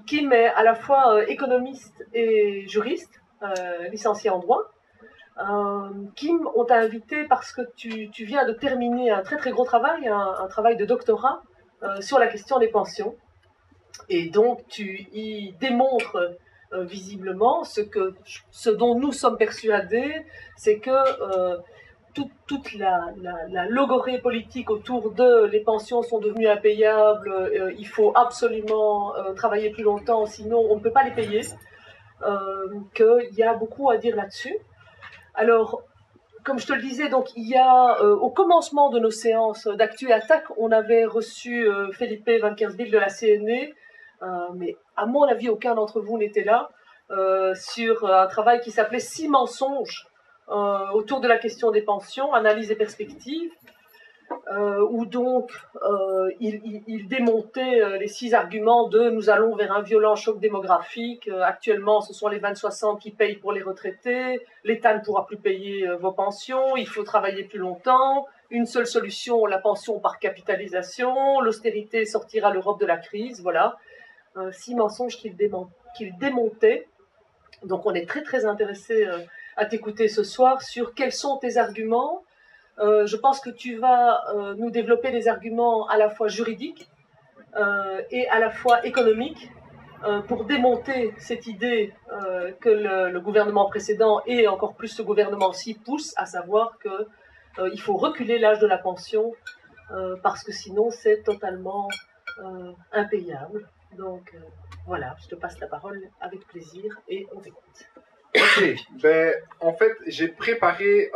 Kim est à la fois économiste et juriste, licencié en droit. Kim, on t'a invité parce que tu viens de terminer un très très gros travail, un travail de doctorat sur la question des pensions. Et donc tu y démontres visiblement ce dont nous sommes persuadés, c'est que toute la logorée politique autour de les pensions sont devenues impayables, il faut absolument travailler plus longtemps, sinon on ne peut pas les payer, qu'il y a beaucoup à dire là-dessus. Alors, comme je te le disais, donc il y a au commencement de nos séances d'Actu et Attaque, on avait reçu Felipe Vankersville de la CNE, mais à mon avis, aucun d'entre vous n'était là, sur un travail qui s'appelait 6 mensonges autour de la question des pensions, analyse et perspectives, où donc il démontait les 6 arguments de nous allons vers un violent choc démographique, actuellement ce sont les 20-60 qui payent pour les retraités, l'État ne pourra plus payer vos pensions, il faut travailler plus longtemps, une seule solution, la pension par capitalisation, l'austérité sortira l'Europe de la crise, voilà. 6 mensonges qu'il démontait. Donc on est très très intéressé à t'écouter ce soir sur quels sont tes arguments. Je pense que tu vas nous développer des arguments à la fois juridiques et à la fois économiques pour démonter cette idée que le gouvernement précédent et encore plus ce gouvernement-ci pousse, à savoir qu'il faut reculer l'âge de la pension parce que sinon c'est totalement impayable. Donc voilà, je te passe la parole avec plaisir et on t'écoute. Ok, en fait, j'ai préparé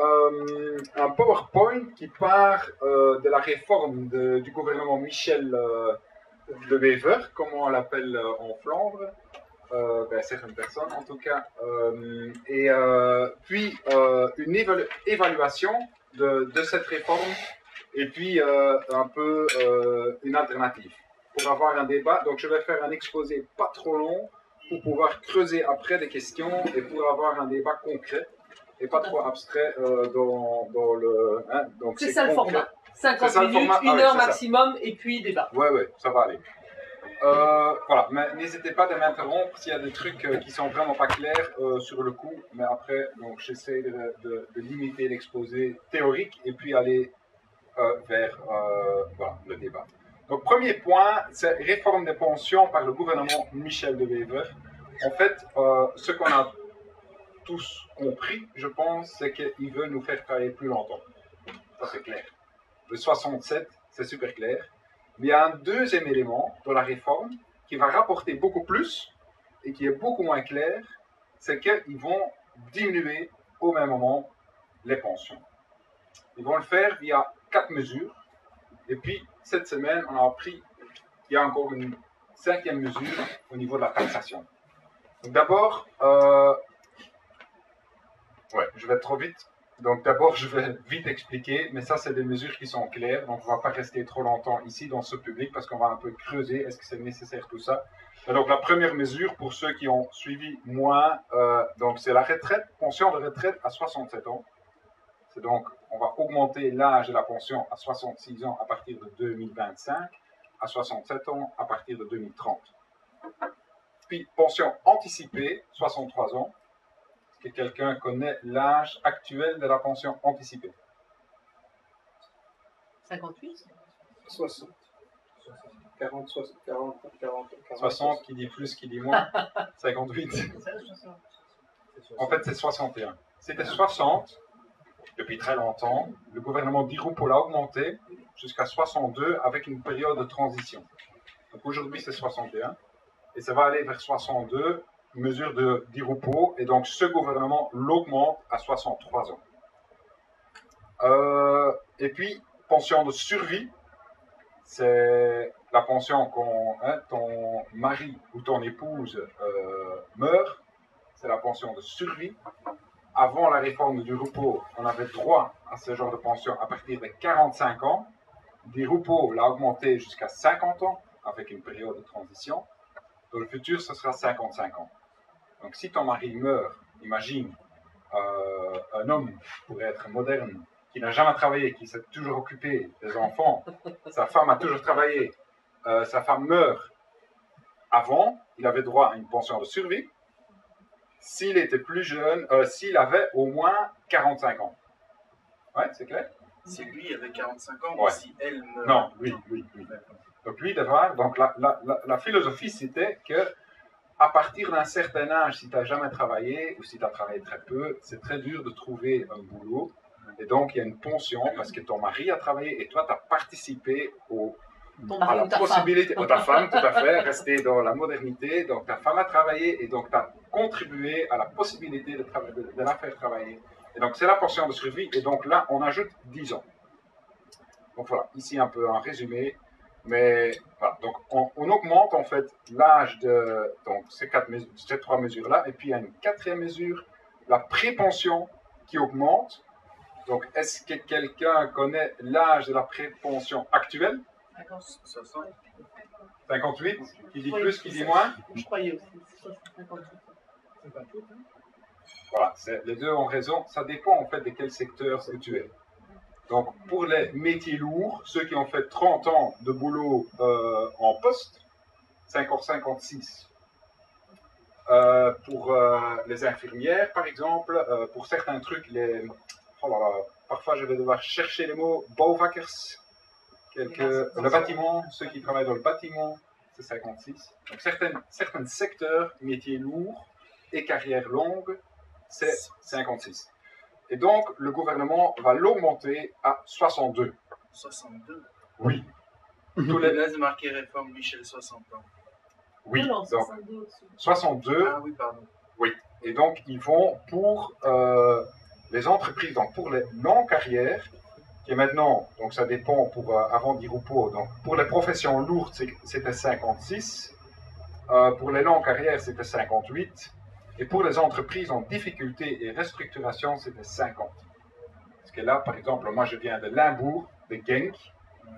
un PowerPoint qui part de la réforme du gouvernement Michel de Wever, comme on l'appelle en Flandre, certaines personnes en tout cas, et puis une évaluation de cette réforme, et puis un peu une alternative, pour avoir un débat. Donc je vais faire un exposé pas trop long, pour pouvoir creuser après des questions et pour avoir un débat concret et pas trop abstrait dans le... Hein, donc c'est ça le format. 50 minutes, 1 heure maximum, et puis débat. Ouais, ça va aller. Voilà, mais n'hésitez pas de m'interrompre s'il y a des trucs qui sont vraiment pas clairs sur le coup, mais après, donc j'essaie de limiter l'exposé théorique et puis aller vers voilà, le débat. Donc, premier point, c'est réforme des pensions par le gouvernement Michel de Wever. En fait, ce qu'on a tous compris, je pense, c'est qu'il veut nous faire travailler plus longtemps. Ça, c'est clair. Le 67, c'est super clair. Mais il y a un deuxième élément de la réforme qui va rapporter beaucoup plus et qui est beaucoup moins clair, c'est qu'ils vont diminuer au même moment les pensions. Ils vont le faire via 4 mesures. Et puis, cette semaine, on a appris qu'il y a encore une 5e mesure au niveau de la taxation. Donc d'abord, je vais être trop vite. Donc d'abord, je vais vite expliquer, mais ça, c'est des mesures qui sont claires. Donc on ne va pas rester trop longtemps ici dans ce public parce qu'on va un peu creuser. Est-ce que c'est nécessaire tout ça? Et donc la première mesure, pour ceux qui ont suivi moins, donc c'est la retraite, pension de retraite à 67 ans. C'est donc, on va augmenter l'âge de la pension à 66 ans à partir de 2025, à 67 ans à partir de 2030. Puis, pension anticipée, 63 ans. Est-ce que quelqu'un connaît l'âge actuel de la pension anticipée? 58 60. 40, 60, 40, 40, 40. 60, qui dit plus, qui dit moins. 58. En fait, c'est 61. C'était 60 depuis très longtemps. Le gouvernement Di Rupo l'a augmenté jusqu'à 62 avec une période de transition. Donc aujourd'hui, c'est 61. Et ça va aller vers 62, mesure de Di Rupo. Et donc, ce gouvernement l'augmente à 63 ans. Et puis, pension de survie. C'est la pension quand ton mari ou ton épouse meurt. C'est la pension de survie. Avant la réforme du Rupo, on avait droit à ce genre de pension à partir de 45 ans. Di Rupo l'a augmenté jusqu'à 50 ans avec une période de transition. Dans le futur, ce sera 55 ans. Donc si ton mari meurt, imagine un homme pourrait être moderne, qui n'a jamais travaillé, qui s'est toujours occupé des enfants, sa femme a toujours travaillé, sa femme meurt avant, il avait droit à une pension de survie s'il était plus jeune, s'il avait au moins 45 ans. Ouais, c'est clair? Si lui avait 45 ans, Ouais. ou si elle meurt. Non, lui. Donc lui, donc la philosophie, c'était que à partir d'un certain âge, si tu n'as jamais travaillé ou si tu as travaillé très peu, c'est très dur de trouver un boulot. Et donc, il y a une pension parce que ton mari a travaillé et toi, tu as participé Ton à mari la ou ta possibilité, femme. ou ta femme, tout à fait, rester dans la modernité. Donc, ta femme a travaillé et donc tu as contribué à la possibilité de la faire travailler. Et donc, c'est la pension de survie. Et donc là, on ajoute 10 ans. Donc voilà, ici un peu un résumé. Mais voilà, donc on augmente en fait l'âge de donc ces trois mesures-là. Et puis il y a une quatrième mesure, la prépension qui augmente. Donc est-ce que quelqu'un connaît l'âge de la prépension actuelle? 60. 58? Qui dit plus, qui dit moins? Je croyais aussi. 58. Voilà, les deux ont raison. Ça dépend en fait de quel secteur que tu es. Donc, pour les métiers lourds, ceux qui ont fait 30 ans de boulot en poste, c'est encore 56. Pour les infirmières, par exemple, pour certains trucs, parfois je vais devoir chercher les mots, bouwvakkers, le bâtiment, ceux qui travaillent dans le bâtiment, c'est 56. Donc, certains secteurs, métiers lourds et carrières longues, c'est 56. Et donc, le gouvernement va l'augmenter à 62. 62. Oui. Tous les là, c'est marqué réforme Michel 60 ans. Oui, Non, donc 62 aussi. 62. Ah oui, pardon. Oui. Et donc, ils vont pour les entreprises, donc pour les longues carrières, qui est maintenant, donc ça dépend pour avant d'Irupo, donc pour les professions lourdes, c'était 56. Pour les longues carrières, c'était 58. Et pour les entreprises en difficulté et restructuration, c'était 50. Parce que là, par exemple, moi je viens de Limbourg, de Genk.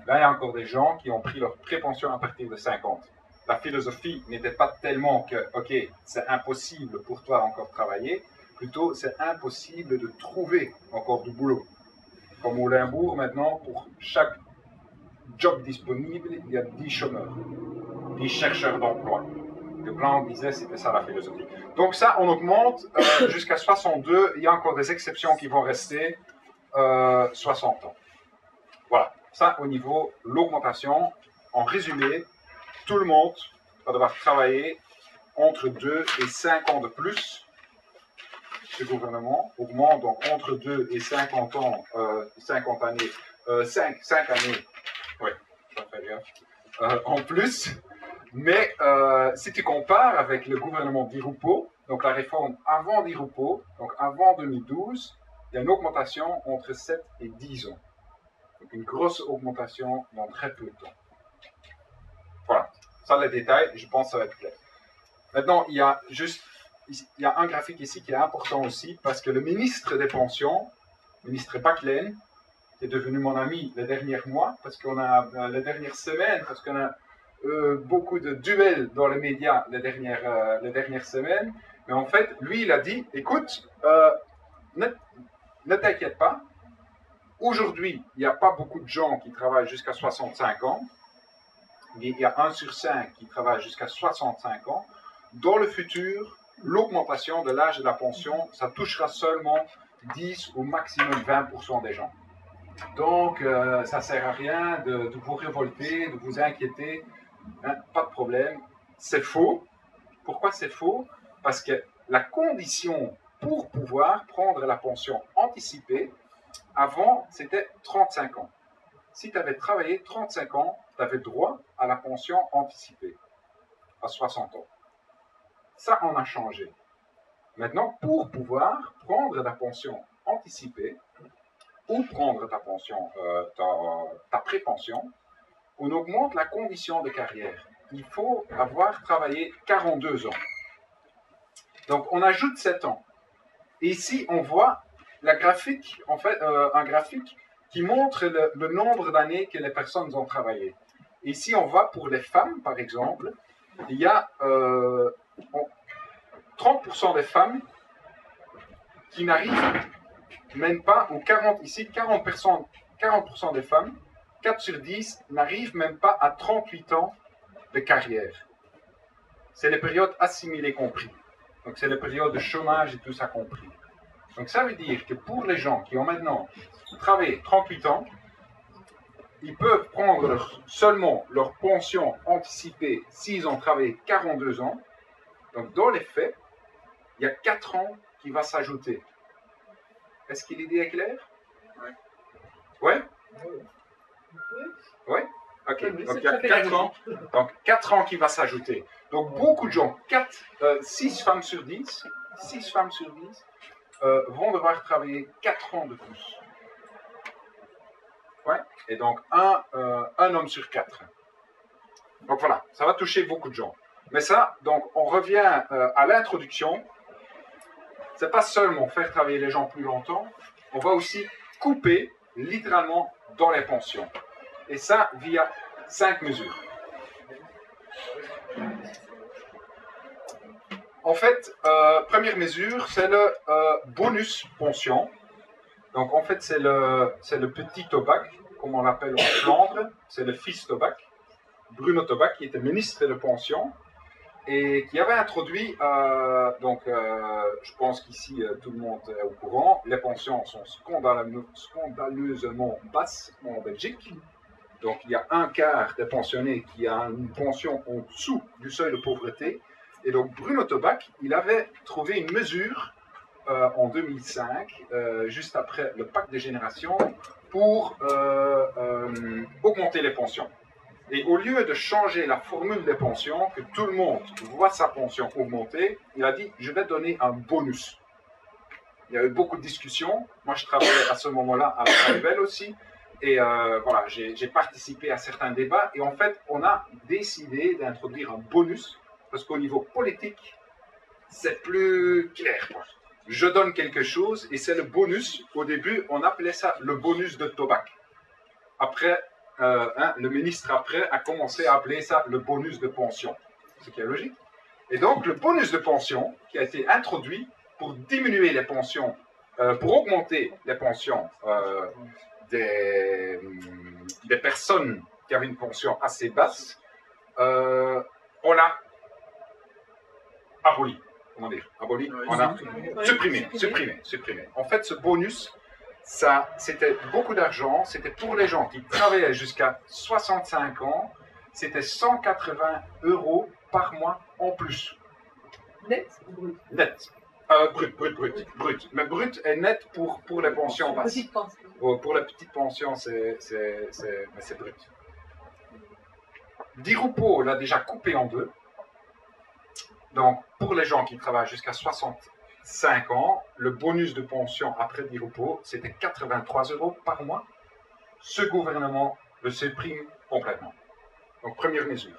Là, il y a encore des gens qui ont pris leur prépension à partir de 50. La philosophie n'était pas tellement que, ok, c'est impossible pour toi encore travailler, plutôt c'est impossible de trouver encore du boulot. Comme au Limbourg, maintenant, pour chaque job disponible, il y a 10 chômeurs, 10 chercheurs d'emploi. Donc là, on disait, c'était ça la philosophie. Donc ça, on augmente jusqu'à 62. Il y a encore des exceptions qui vont rester 60 ans. Voilà, ça au niveau l'augmentation. En résumé, tout le monde va devoir travailler entre 2 et 5 ans de plus. Ce gouvernement augmente donc entre 2 et 50 ans, 50 années, 5 années, oui, ça fait bien, en plus. Mais si tu compares avec le gouvernement d'Irupo, donc la réforme avant d'Irupo, donc avant 2012, il y a une augmentation entre 7 et 10 ans. Donc une grosse augmentation dans très peu de temps. Voilà, ça les détails, je pense que ça va être clair. Maintenant, il y a un graphique ici qui est important aussi, parce que le ministre des Pensions, le ministre Baclen, qui est devenu mon ami les derniers mois, parce qu'on a les dernières semaines, parce qu'on a beaucoup de duels dans les médias les dernières semaines. Mais en fait, lui, il a dit, écoute, ne t'inquiète pas, aujourd'hui, il n'y a pas beaucoup de gens qui travaillent jusqu'à 65 ans, mais il y a 1 sur 5 qui travaille jusqu'à 65 ans. Dans le futur, l'augmentation de l'âge de la pension, ça touchera seulement 10 ou maximum 20% des gens. Donc, ça ne sert à rien de vous révolter, de vous inquiéter. Hein, pas de problème. C'est faux. Pourquoi c'est faux? Parce que la condition pour pouvoir prendre la pension anticipée, avant, c'était 35 ans. Si tu avais travaillé 35 ans, tu avais droit à la pension anticipée à 60 ans. Ça, on a changé. Maintenant, pour pouvoir prendre la pension anticipée ou prendre ta pension, ta prépension, on augmente la condition de carrière. Il faut avoir travaillé 42 ans. Donc, on ajoute 7 ans. Et ici, on voit la graphique, en fait, un graphique qui montre le nombre d'années que les personnes ont travaillé. Ici, on voit pour les femmes, par exemple, il y a 30% des femmes qui n'arrivent même pas, ou 40% des femmes, 4 sur 10, n'arrivent même pas à 38 ans de carrière. c'est les périodes assimilées compris. Donc c'est les périodes de chômage et tout ça compris. Donc ça veut dire que pour les gens qui ont maintenant travaillé 38 ans, ils peuvent prendre seulement leur pension anticipée s'ils ont travaillé 42 ans. Donc dans les faits, il y a 4 ans qui va s'ajouter. Est-ce que l'idée est claire? Oui. Ouais? Oui? Ok, donc il y a 4 ans, donc 4 ans qui va s'ajouter. Donc beaucoup de gens, 6 femmes sur 10, 6 femmes sur 10 vont devoir travailler 4 ans de plus. Ouais? Et donc un homme sur 4. Donc voilà, ça va toucher beaucoup de gens. Mais ça, donc on revient à l'introduction. C'est pas seulement faire travailler les gens plus longtemps, on va aussi couper littéralement dans les pensions. Et ça via 5 mesures. En fait, première mesure, c'est le bonus pension. Donc en fait, c'est le petit Tobak, comme on l'appelle en Flandre, c'est le fils Tobak, Bruno Tobak, qui était ministre de pension, et qui avait introduit, je pense qu'ici tout le monde est au courant, les pensions sont scandaleusement basses en Belgique. Donc il y a un quart des pensionnés qui a une pension en dessous du seuil de pauvreté. Et donc Bruno Tobak, il avait trouvé une mesure en 2005, juste après le pacte des générations, pour augmenter les pensions. Et au lieu de changer la formule des pensions, que tout le monde voit sa pension augmenter, il a dit, je vais donner un bonus. Il y a eu beaucoup de discussions. Moi, je travaillais à ce moment-là à Belle aussi. Et voilà, j'ai participé à certains débats. Et en fait, on a décidé d'introduire un bonus, parce qu'au niveau politique, c'est plus clair. Je donne quelque chose, et c'est le bonus. Au début, on appelait ça le bonus de Tobak. Après, le ministre après a commencé à appeler ça le bonus de pension, ce qui est logique. Et donc le bonus de pension qui a été introduit pour diminuer les pensions, pour augmenter les pensions des personnes qui avaient une pension assez basse, on l'a aboli. Comment dire? Aboli? On a supprimé. En fait, ce bonus, ça, c'était beaucoup d'argent, c'était pour les gens qui travaillaient jusqu'à 65 ans, c'était 180 € par mois en plus. Net ou brut? Net. Brut. Mais brut et net pour les pensions basses. Petite pension. Pour la petite pension, c'est brut. Dirupo l'a déjà coupé en deux. Donc, pour les gens qui travaillent jusqu'à 65 ans, le bonus de pension après Dirupo, c'était 83 € par mois. Ce gouvernement le supprime complètement. Donc, première mesure.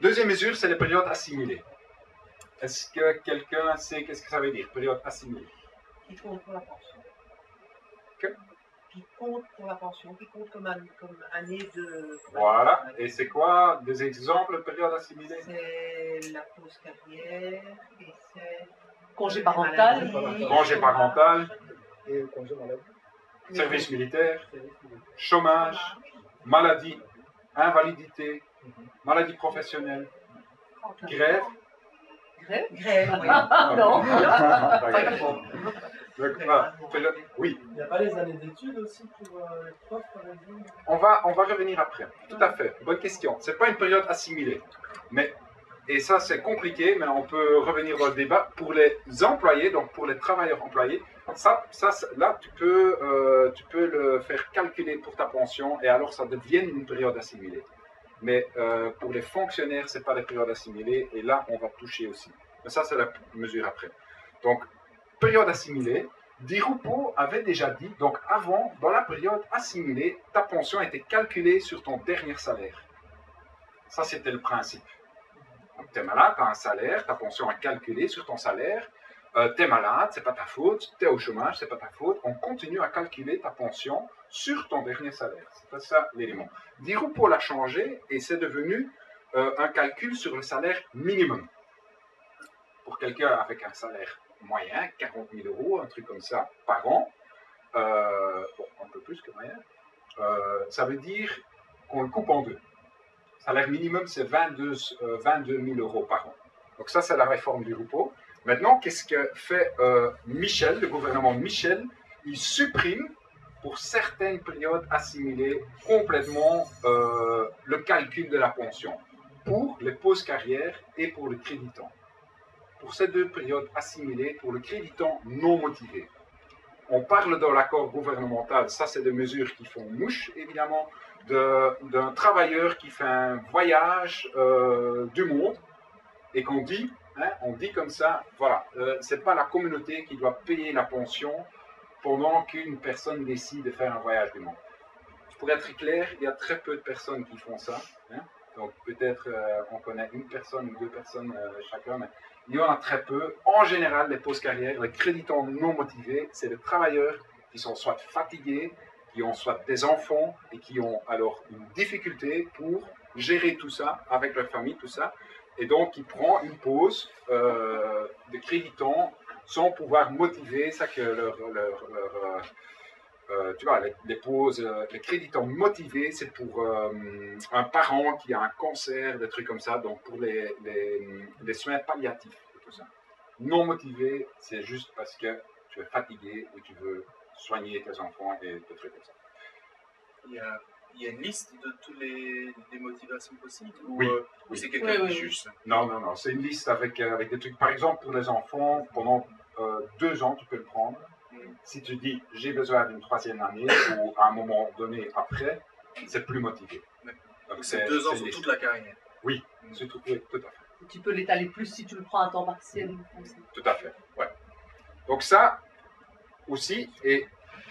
Deuxième mesure, c'est les périodes assimilées. Est-ce que quelqu'un sait qu'est-ce que ça veut dire, période assimilée? Qui compte pour la pension. Que? Qui compte pour la pension, qui compte comme année de... Voilà. Et c'est quoi des exemples de périodes assimilées? C'est la pause carrière et c'est... Congé parental. Congé parental, Et congé maladie. service militaire, chômage, maladie, invalidité, maladie professionnelle, grève. Grève, oui. Non. Donc, voilà. Oui, Il n'y a pas les années d'études aussi pour les profs, par exemple? on va revenir après. Tout à fait. Bonne question. C'est pas une période assimilée. Et ça, c'est compliqué, mais on peut revenir dans le débat. Pour les employés, donc pour les travailleurs employés, là, tu peux le faire calculer pour ta pension et alors ça devient une période assimilée. Mais pour les fonctionnaires, ce n'est pas des périodes assimilées et là, on va toucher aussi. Mais ça, c'est la mesure après. Donc, période assimilée, Dirupo avait déjà dit, donc avant, dans la période assimilée, ta pension était calculée sur ton dernier salaire. Ça, c'était le principe. Donc, tu es malade, tu as un salaire, ta pension est calculée sur ton salaire. Tu es malade, c'est pas ta faute. Tu es au chômage, c'est pas ta faute. On continue à calculer ta pension sur ton dernier salaire. C'est ça l'élément. Dirupo l'a changé et c'est devenu un calcul sur le salaire minimum. Pour quelqu'un avec un salaire moyen, 40 000 €, un truc comme ça par an, un peu plus que moyen, ça veut dire qu'on le coupe en deux. salaire minimum, c'est 22 000 euros par an. Donc ça, c'est la réforme du RUPO. Maintenant, qu'est-ce que fait Michel, le gouvernement Michel? Il supprime, pour certaines périodes assimilées, complètement le calcul de la pension, pour les pauses carrières et pour le créditant. Pour ces deux périodes assimilées, pour le créditant non motivé. On parle dans l'accord gouvernemental, ça c'est des mesures qui font mouche, évidemment, d'un travailleur qui fait un voyage du monde et qu'on dit, hein, on dit comme ça, voilà, c'est pas la communauté qui doit payer la pension pendant qu'une personne décide de faire un voyage du monde. Pour être clair, il y a très peu de personnes qui font ça. Hein. Donc peut-être on connaît une personne ou deux personnes chacun, mais il y en a très peu. En général, les pauses carrières, les créditants non motivés, c'est les travailleurs qui sont soit fatigués, qui ont soit des enfants et qui ont alors une difficulté pour gérer tout ça avec leur famille, tout ça. Et donc, qui prend une pause de créditants sans pouvoir motiver ça que tu vois, les pauses, les créditants motivés, c'est pour un parent qui a un cancer, des trucs comme ça, donc pour les soins palliatifs et tout ça. Non motivé, c'est juste parce que tu es fatigué ou tu veux soigner tes enfants et des trucs comme ça. Il y a une liste de toutes les motivations possibles ou Oui. c'est quelqu'un qui oui. juge ça? Non, c'est une liste avec des trucs. Par exemple, pour les enfants, pendant 2 ans, tu peux le prendre. Si tu dis j'ai besoin d'une 3e année ou à un moment donné après, c'est plus motivé. Donc c'est 2 ans sur toute la carrière. Oui, c'est tout, oui, tout à fait. Tu peux l'étaler plus si tu le prends à temps partiel. Tout à fait, ouais. Donc ça aussi, et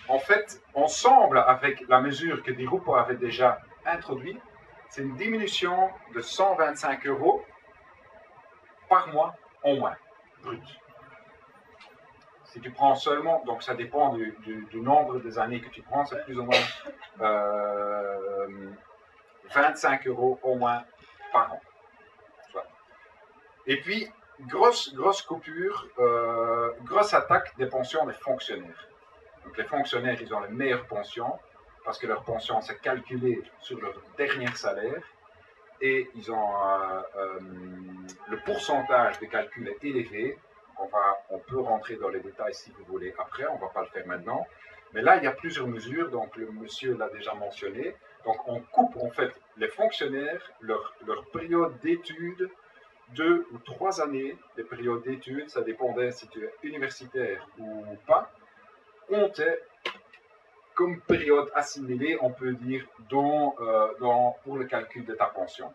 en fait, ensemble avec la mesure que DiRupo avait déjà introduite, c'est une diminution de 125 € par mois en moins, brut. Si tu prends seulement, donc ça dépend du nombre des années que tu prends, c'est plus ou moins 25 € au moins par an. Et puis, grosse coupure, grosse attaque des pensions des fonctionnaires. Donc les fonctionnaires, ils ont les meilleures pensions, parce que leur pension, c'est calculé sur leur dernier salaire, et ils ont le pourcentage de calcul est élevé. On peut rentrer dans les détails si vous voulez après, on ne va pas le faire maintenant. Mais là, il y a plusieurs mesures, donc le monsieur l'a déjà mentionné. Donc on coupe en fait les fonctionnaires, leur période d'études, 2 ou 3 années, les périodes d'études, ça dépendait si tu es universitaire ou pas, comptait comme période assimilée, on peut dire, pour le calcul de ta pension.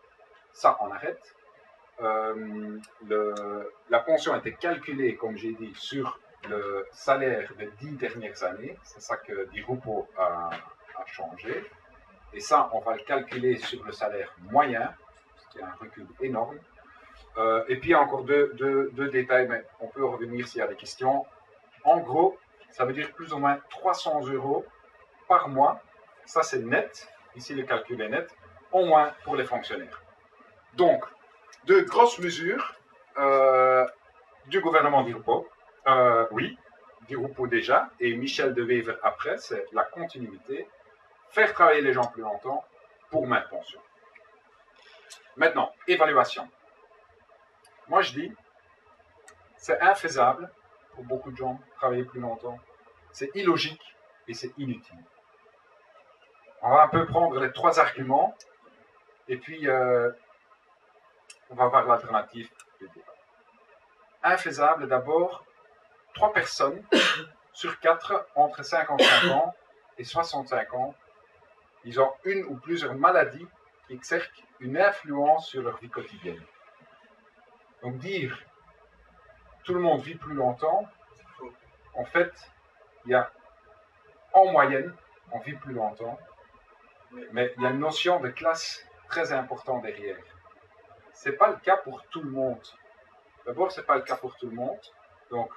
Ça, on arrête. La pension était calculée, comme j'ai dit, sur le salaire des 10 dernières années. C'est ça que DiRupo a changé. Et ça, on va le calculer sur le salaire moyen, ce qui est un recul énorme. Et puis, il y a encore deux détails, mais on peut revenir s'il y a des questions. En gros, ça veut dire plus ou moins 300 € par mois. Ça, c'est net. Ici, le calcul est net. Au moins pour les fonctionnaires. Donc, de grosses mesures du gouvernement DiRupo. Oui, DiRupo déjà, et Michel de Wever après, c'est la continuité. Faire travailler les gens plus longtemps pour mettre pension. Maintenant, évaluation. Moi, je dis, c'est infaisable pour beaucoup de gens travailler plus longtemps. C'est illogique et c'est inutile. On va un peu prendre les 3 arguments et puis on va voir l'alternative du débat. Infaisable d'abord, 3 personnes sur 4 entre 55 ans et 65 ans, ils ont une ou plusieurs maladies qui exercent une influence sur leur vie quotidienne. Donc dire tout le monde vit plus longtemps, en fait, il y a en moyenne, on vit plus longtemps, mais il y a une notion de classe très importante derrière. Ce n'est pas le cas pour tout le monde. D'abord, ce n'est pas le cas pour tout le monde. Donc,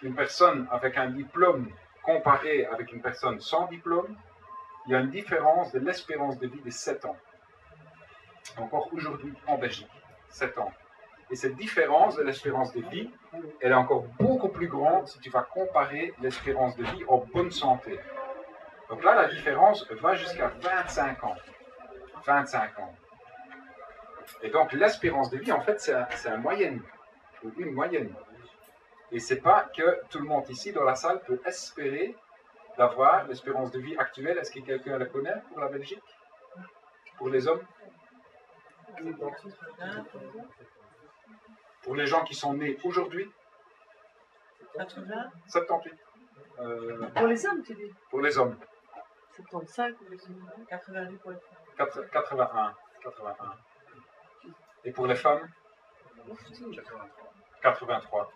une personne avec un diplôme comparé avec une personne sans diplôme, il y a une différence de l'espérance de vie de 7 ans. Encore aujourd'hui en Belgique, 7 ans. Et cette différence de l'espérance de vie, elle est encore beaucoup plus grande si tu vas comparer l'espérance de vie en bonne santé. Donc là, la différence va jusqu'à 25 ans. 25 ans. Et donc, l'espérance de vie, en fait, c'est une moyenne. Ou une moyenne. Et c'est pas que tout le monde ici dans la salle peut espérer d'avoir l'espérance de vie actuelle. Est-ce que quelqu'un la connaît pour la Belgique? Pour les hommes? Pour les gens qui sont nés aujourd'hui? 80. 78. Pour les hommes, tu dis Pour les hommes. 75 pour les hommes. 80 pour les femmes. 81. Et pour les femmes? 83.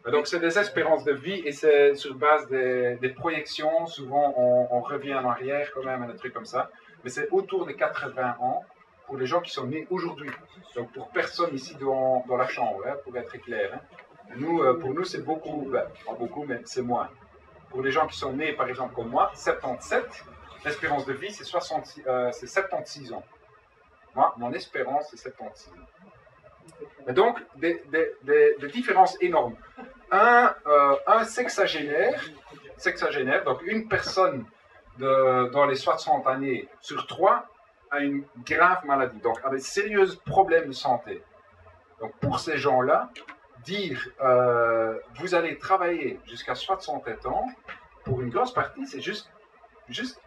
Ouais. Donc c'est des espérances de vie et c'est sur base des projections. Souvent on revient en arrière quand même, des trucs comme ça. Mais c'est autour de 80 ans pour les gens qui sont nés aujourd'hui. Donc pour personne ici dans la chambre, hein, pour être très clair. Hein. Pour nous c'est beaucoup, pas beaucoup, mais c'est moins. Pour les gens qui sont nés par exemple comme moi, 77, l'espérance de vie c'est 76 ans. Moi, mon espérance c'est 76 ans. Et donc, des différences énormes. Un sexagénaire, donc une personne dans les 60 années sur 3 a une grave maladie, donc a des sérieux problèmes de santé. Donc pour ces gens-là, dire vous allez travailler jusqu'à 67 ans, pour une grosse partie, c'est juste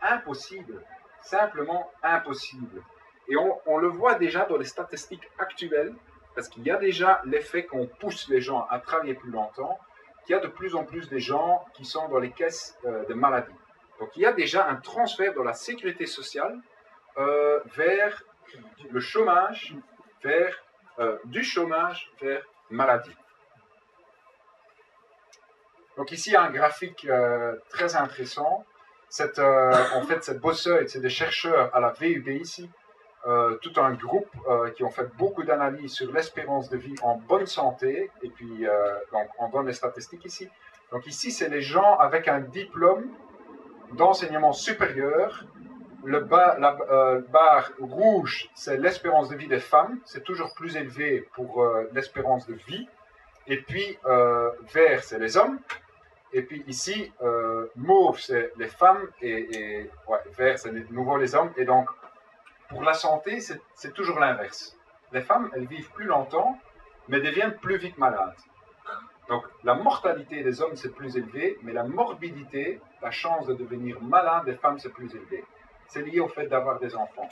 impossible. Simplement impossible. Et on le voit déjà dans les statistiques actuelles, parce qu'il y a déjà l'effet qu'on pousse les gens à travailler plus longtemps, qu'il y a de plus en plus de gens qui sont dans les caisses de maladie. Donc il y a déjà un transfert dans la sécurité sociale vers le chômage, du chômage vers maladie. Donc ici il y a un graphique très intéressant. En fait, cette bosseuse, c'est des chercheurs à la VUB ici, tout un groupe qui ont fait beaucoup d'analyses sur l'espérance de vie en bonne santé, et puis donc on donne les statistiques ici. Donc ici, c'est les gens avec un diplôme d'enseignement supérieur. La barre rouge, c'est l'espérance de vie des femmes, c'est toujours plus élevé pour l'espérance de vie. Et puis vert, c'est les hommes. Et puis ici, mauve, c'est les femmes, et vert, c'est de nouveau les hommes. Et donc, pour la santé, c'est toujours l'inverse. Les femmes, elles vivent plus longtemps, mais deviennent plus vite malades. Donc, la mortalité des hommes, c'est plus élevé, mais la morbidité, la chance de devenir malade des femmes, c'est plus élevé. C'est lié au fait d'avoir des enfants.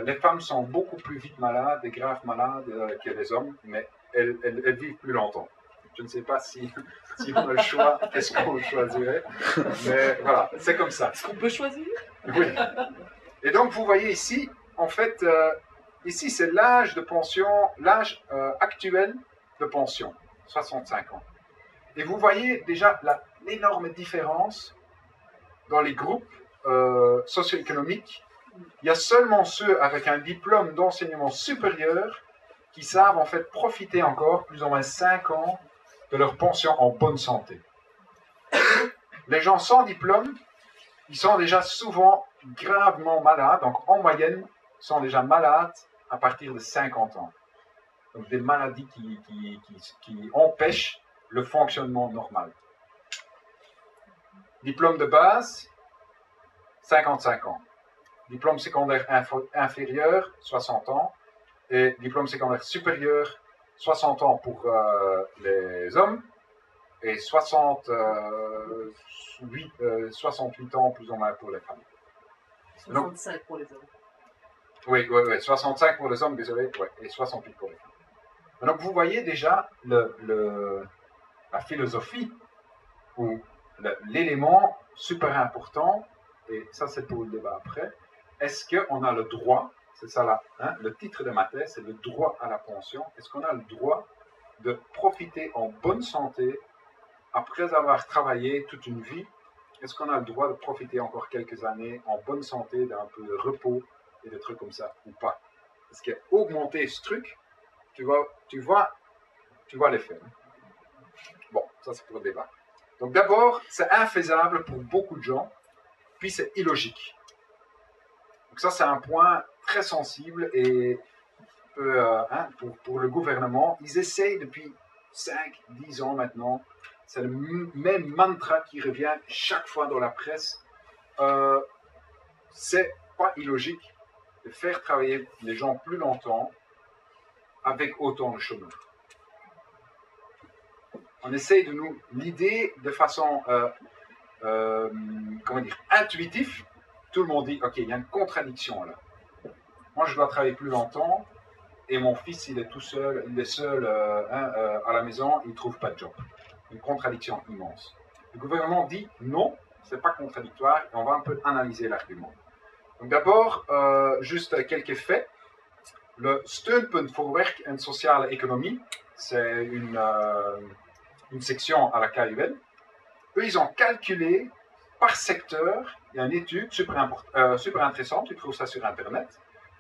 Les femmes sont beaucoup plus vite malades, et graves malades que les hommes, mais elles vivent plus longtemps. Je ne sais pas si on a le choix, qu'est-ce qu'on choisirait, mais voilà, c'est comme ça. Est-ce qu'on peut choisir? Oui. Et donc, vous voyez ici, en fait, ici, c'est l'âge de pension, l'âge actuel de pension, 65 ans. Et vous voyez déjà l'énorme différence dans les groupes socio-économiques. Il y a seulement ceux avec un diplôme d'enseignement supérieur qui savent en fait profiter encore plus ou moins 5 ans de leur pension en bonne santé. Les gens sans diplôme, ils sont déjà souvent gravement malades, donc en moyenne, sont déjà malades à partir de 50 ans. Donc des maladies qui empêchent le fonctionnement normal. Diplôme de base, 55 ans. Diplôme secondaire inférieur, 60 ans. Et diplôme secondaire supérieur, 60 ans pour les hommes et 68 ans plus ou moins pour les femmes. 65 pour les hommes. Oui, 65 pour les hommes, désolé, et 68 pour les femmes. Donc vous voyez déjà la philosophie ou l'élément super important, et ça c'est pour le débat après, est-ce qu'on a le droit, c'est ça là, hein, le titre de ma thèse, c'est le droit à la pension, est-ce qu'on a le droit de profiter en bonne santé après avoir travaillé toute une vie, est-ce qu'on a le droit de profiter encore quelques années en bonne santé, d'un peu de repos et des trucs comme ça, ou pas? Parce qu'augmenter ce truc, tu vois l'effet. Hein? Bon, ça c'est pour le débat. Donc d'abord, c'est infaisable pour beaucoup de gens, puis c'est illogique. Donc ça, c'est un point très sensible et pour le gouvernement, ils essayent depuis 5-10 ans maintenant, c'est le même mantra qui revient chaque fois dans la presse, c'est pas illogique de faire travailler les gens plus longtemps avec autant de chômeurs. On essaye de nous l'idée de façon comment dire, intuitive. Tout le monde dit, ok, il y a une contradiction là. Moi, je dois travailler plus longtemps et mon fils, il est tout seul, il est seul à la maison, il ne trouve pas de job. Une contradiction immense. Le gouvernement dit non, c'est pas contradictoire, et on va un peu analyser l'argument. Donc d'abord, juste quelques faits. Le Steunpunt voor Werk en Sociale Economie, c'est une section à la KUL. Eux, ils ont calculé par secteur, il y a une étude super intéressante, tu trouves ça sur Internet,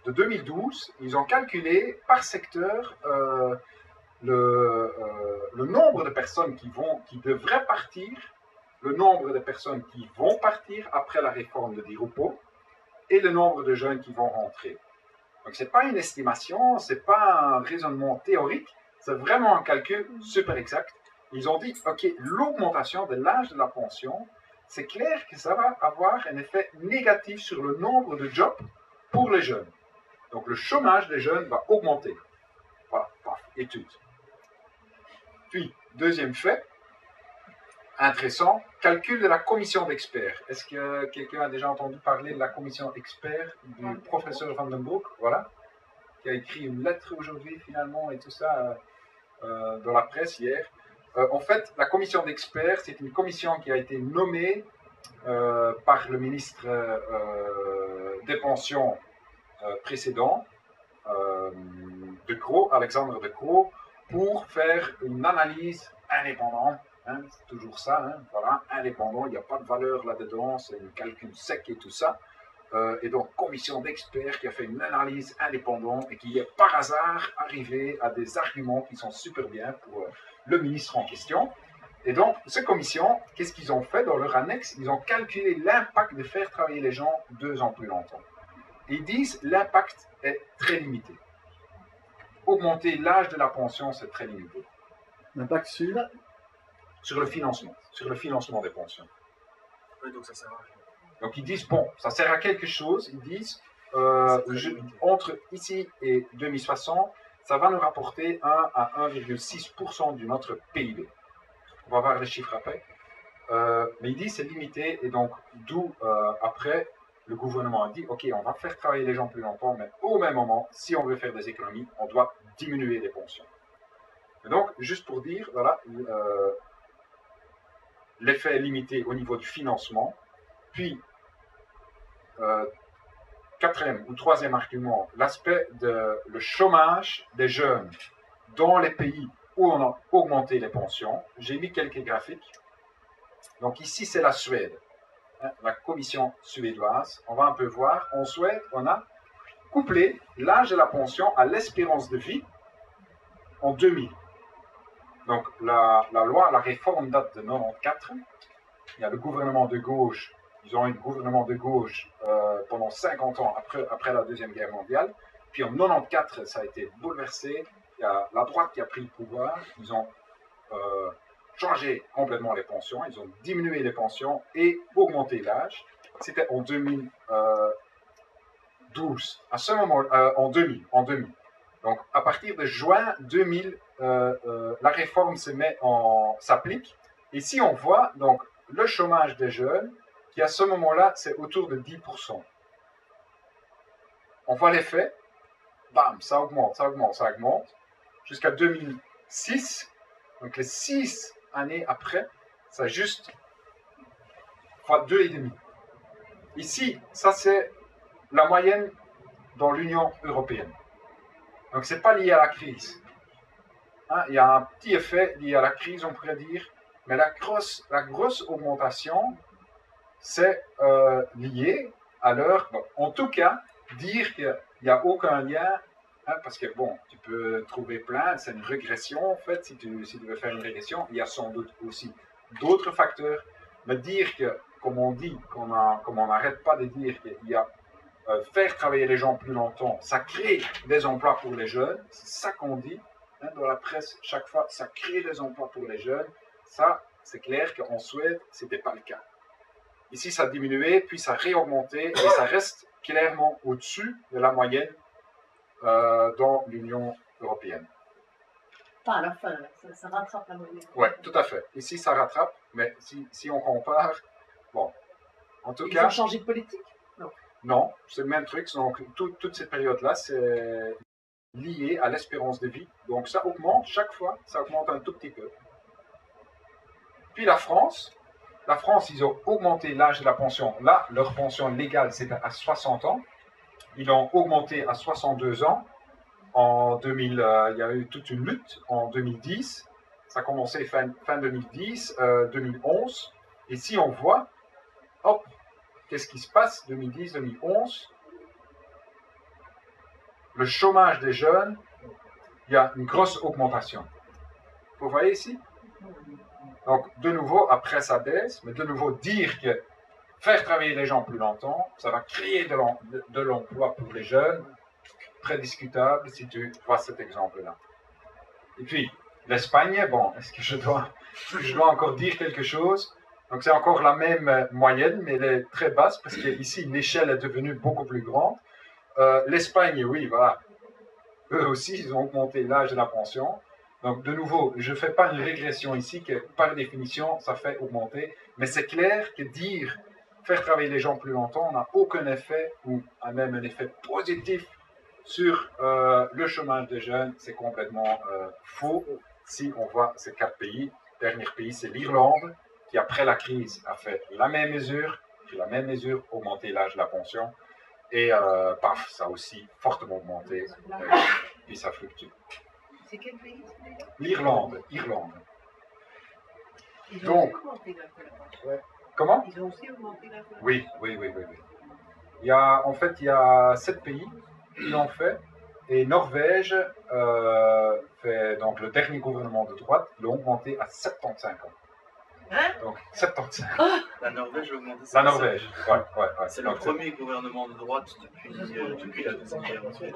de 2012, ils ont calculé par secteur le nombre de personnes qui devraient partir, le nombre de personnes qui vont partir après la réforme de Di Rupo et le nombre de jeunes qui vont rentrer. Donc ce n'est pas une estimation, ce n'est pas un raisonnement théorique, c'est vraiment un calcul super exact. Ils ont dit, ok, l'augmentation de l'âge de la pension, c'est clair que ça va avoir un effet négatif sur le nombre de jobs pour les jeunes. Donc le chômage des jeunes va augmenter. Voilà, paf, étude. Puis, deuxième fait, intéressant, calcul de la commission d'experts. Est-ce que quelqu'un a déjà entendu parler de la commission d'experts du professeur Van den Broek, voilà, qui a écrit une lettre aujourd'hui finalement et tout ça dans la presse hier. En fait, la commission d'experts, c'est une commission qui a été nommée par le ministre des Pensions précédent, De Croo, Alexandre De Croo, pour faire une analyse indépendante. Hein, c'est toujours ça, hein, voilà, indépendant, il n'y a pas de valeur là-dedans, c'est un calcul sec et tout ça. Et donc, commission d'experts qui a fait une analyse indépendante et qui est par hasard arrivé à des arguments qui sont super bien pour le ministre en question. Et donc, cette commission, qu'est-ce qu'ils ont fait dans leur annexe? Ils ont calculé l'impact de faire travailler les gens 2 ans plus longtemps. Et ils disent l'impact est très limité. Augmenter l'âge de la pension, c'est très limité. L'impact sur le financement des pensions. Oui, donc ça sert à rien. Donc ils disent, bon, ça sert à quelque chose, ils disent, entre ici et 2060, ça va nous rapporter 1 à 1,6% de notre PIB. On va voir les chiffres après. Mais ils disent c'est limité, et donc d'où après, le gouvernement a dit, ok, on va faire travailler les gens plus longtemps, mais au même moment, si on veut faire des économies, on doit diminuer les pensions. Et donc, juste pour dire, voilà, l'effet est limité au niveau du financement. Puis, quatrième ou troisième argument, l'aspect de le chômage des jeunes dans les pays où on a augmenté les pensions. J'ai mis quelques graphiques. Donc ici, c'est la Suède, hein, la commission suédoise. On va un peu voir. En Suède, on a couplé l'âge de la pension à l'espérance de vie en 2000. Donc la loi, la réforme date de 1994. Il y a le gouvernement de gauche. Ils ont eu le gouvernement de gauche pendant 50 ans après la Deuxième Guerre mondiale. Puis en 1994, ça a été bouleversé. Il y a la droite qui a pris le pouvoir. Ils ont changé complètement les pensions. Ils ont diminué les pensions et augmenté l'âge. C'était en 2012. À ce moment, en 2000. Donc à partir de juin 2000, la réforme s'applique. Et si on voit donc le chômage des jeunes, qui à ce moment-là, c'est autour de 10%. On voit l'effet, bam, ça augmente, jusqu'à 2006. Donc les 6 années après, ça juste fois 2,5. Ici, ça c'est la moyenne dans l'Union européenne. Donc ce n'est pas lié à la crise. Hein, il y a un petit effet lié à la crise, on pourrait dire, mais la grosse augmentation, c'est lié à l'heure. Bon, en tout cas, dire qu'il n'y a aucun lien, hein, parce que bon, tu peux trouver plein, c'est une régression en fait, si tu veux faire une régression, il y a sans doute aussi d'autres facteurs, mais dire que, comme on dit, comme on n'arrête pas de dire qu'il y a faire travailler les gens plus longtemps, ça crée des emplois pour les jeunes, c'est ça qu'on dit, hein, dans la presse, chaque fois, ça crée des emplois pour les jeunes, ça, c'est clair qu'en Suède, ce n'était pas le cas. Ici, ça a diminué, puis ça a réaugmenté, et ça reste clairement au-dessus de la moyenne dans l'Union européenne. Pas à la fin, là. Ça rattrape la moyenne. Oui, tout à fait. Ici, ça rattrape, mais si on compare, bon, en tout Ils cas... ont changé de politique? Non, c'est le même truc. Donc, toute cette période-là, c'est lié à l'espérance de vie. Donc, ça augmente chaque fois, ça augmente un tout petit peu. Puis la France, ils ont augmenté l'âge de la pension. Là, leur pension légale, c'était à 60 ans. Ils l'ont augmenté à 62 ans. En 2000, il y a eu toute une lutte en 2010. Ça a commencé fin 2010, 2011. Et si on voit, hop, qu'est-ce qui se passe 2010, 2011? Le chômage des jeunes, il y a une grosse augmentation. Vous voyez ici? Donc, de nouveau, après ça baisse, mais de nouveau, dire que faire travailler les gens plus longtemps, ça va créer de l'emploi pour les jeunes, très discutable si tu vois cet exemple-là. Et puis, l'Espagne, bon, est-ce que je dois encore dire quelque chose? Donc, c'est encore la même moyenne, mais elle est très basse parce qu'ici, l'échelle est devenue beaucoup plus grande. L'Espagne, oui, voilà. Eux aussi, ils ont augmenté l'âge de la pension. Donc, de nouveau, je ne fais pas une régression ici, que par définition, ça fait augmenter. Mais c'est clair que dire faire travailler les gens plus longtemps n'a aucun effet, ou a même un effet positif sur le chômage des jeunes. C'est complètement faux. Si on voit ces 4 pays, le dernier pays, c'est l'Irlande, qui après la crise a fait la même mesure, augmenter l'âge de la pension. Et paf, ça a aussi fortement augmenté, puis ça fluctue. C'est quel pays? L'Irlande. Ils ont Donc, aussi augmenté l'âge de la pension. Comment? Ils ont aussi augmenté l'âge de la pension. Oui. En fait, il y a 7 pays qui l'ont fait. Et Norvège fait donc le dernier gouvernement de droite, l'ont augmenté à 75 ans. Hein? Donc 75. La Norvège a augmenté. La Norvège, ouais. C'est le premier gouvernement de droite depuis la Deuxième Guerre mondiale.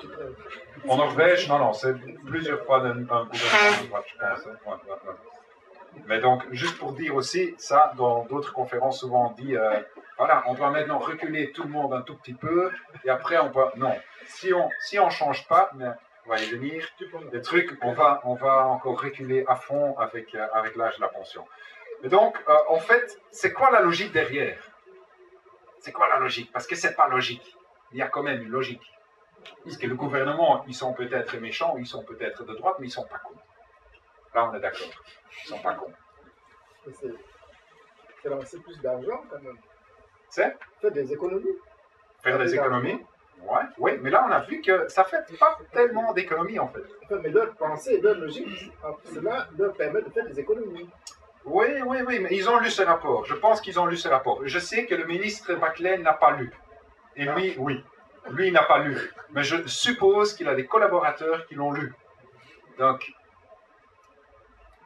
En Norvège, non, c'est plusieurs fois un gouvernement de droite, je pense. Ouais. Mais donc, juste pour dire aussi, ça, dans d'autres conférences, souvent on dit, voilà, on doit maintenant reculer tout le monde un tout petit peu, et après on peut... Non, si on ne change pas, mais on va y venir, des trucs, on va encore reculer à fond avec l'âge de la pension. Et donc, en fait, c'est quoi la logique derrière? C'est quoi la logique? Parce que c'est pas logique. Il y a quand même une logique. Parce que le gouvernement, ils sont peut-être méchants, ils sont peut-être de droite, mais ils sont pas cons. Là, on est d'accord. Ils sont pas cons. C'est lancer plus d'argent, quand même. C'est Faire des économies. faire des économies. Ouais, oui, mais là, on a vu que ça fait pas tellement d'économies, en fait. Enfin, mais leur pensée et leur logique, cela leur permet de faire des économies. Oui, mais ils ont lu ce rapport. Je pense qu'ils ont lu ce rapport. Je sais que le ministre Baclay n'a pas lu. Et lui, oui. Lui, il n'a pas lu. Mais je suppose qu'il a des collaborateurs qui l'ont lu. Donc,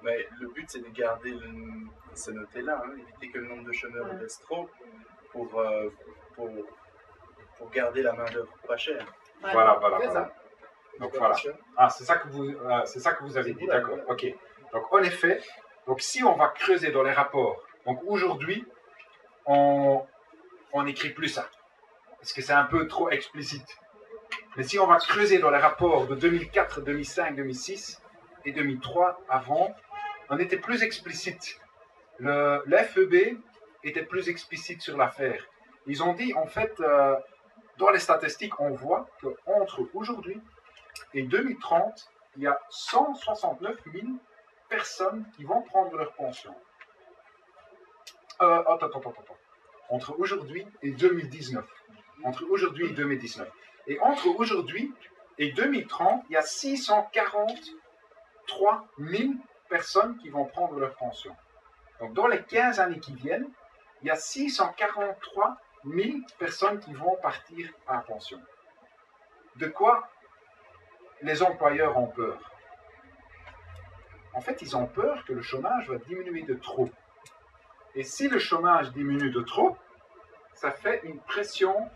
Mais le but, c'est de garder ces notés-là, hein, éviter que le nombre de chômeurs baisse trop pour garder la main-d'œuvre pas chère. Ouais. voilà. Ça. Donc, voilà. Ah, c'est ça que vous avez dit, d'accord. Ok. Donc, en effet, donc, si on va creuser dans les rapports, donc aujourd'hui, on n'écrit plus ça. Parce que c'est un peu trop explicite. Mais si on va creuser dans les rapports de 2004, 2005, 2006 et 2003, avant, on était plus explicite. L'FEB était plus explicite sur l'affaire. Ils ont dit, en fait, dans les statistiques, on voit qu'entre aujourd'hui et 2030, il y a 169 000 personnes qui vont prendre leur pension. Attends. Entre aujourd'hui et 2019. Entre aujourd'hui et 2019. Et entre aujourd'hui et 2030, il y a 643 000 personnes qui vont prendre leur pension. Donc, dans les 15 années qui viennent, il y a 643 000 personnes qui vont partir à la pension. De quoi les employeurs ont peur? En fait, ils ont peur que le chômage va diminuer de trop. Et si le chômage diminue de trop, ça fait une pression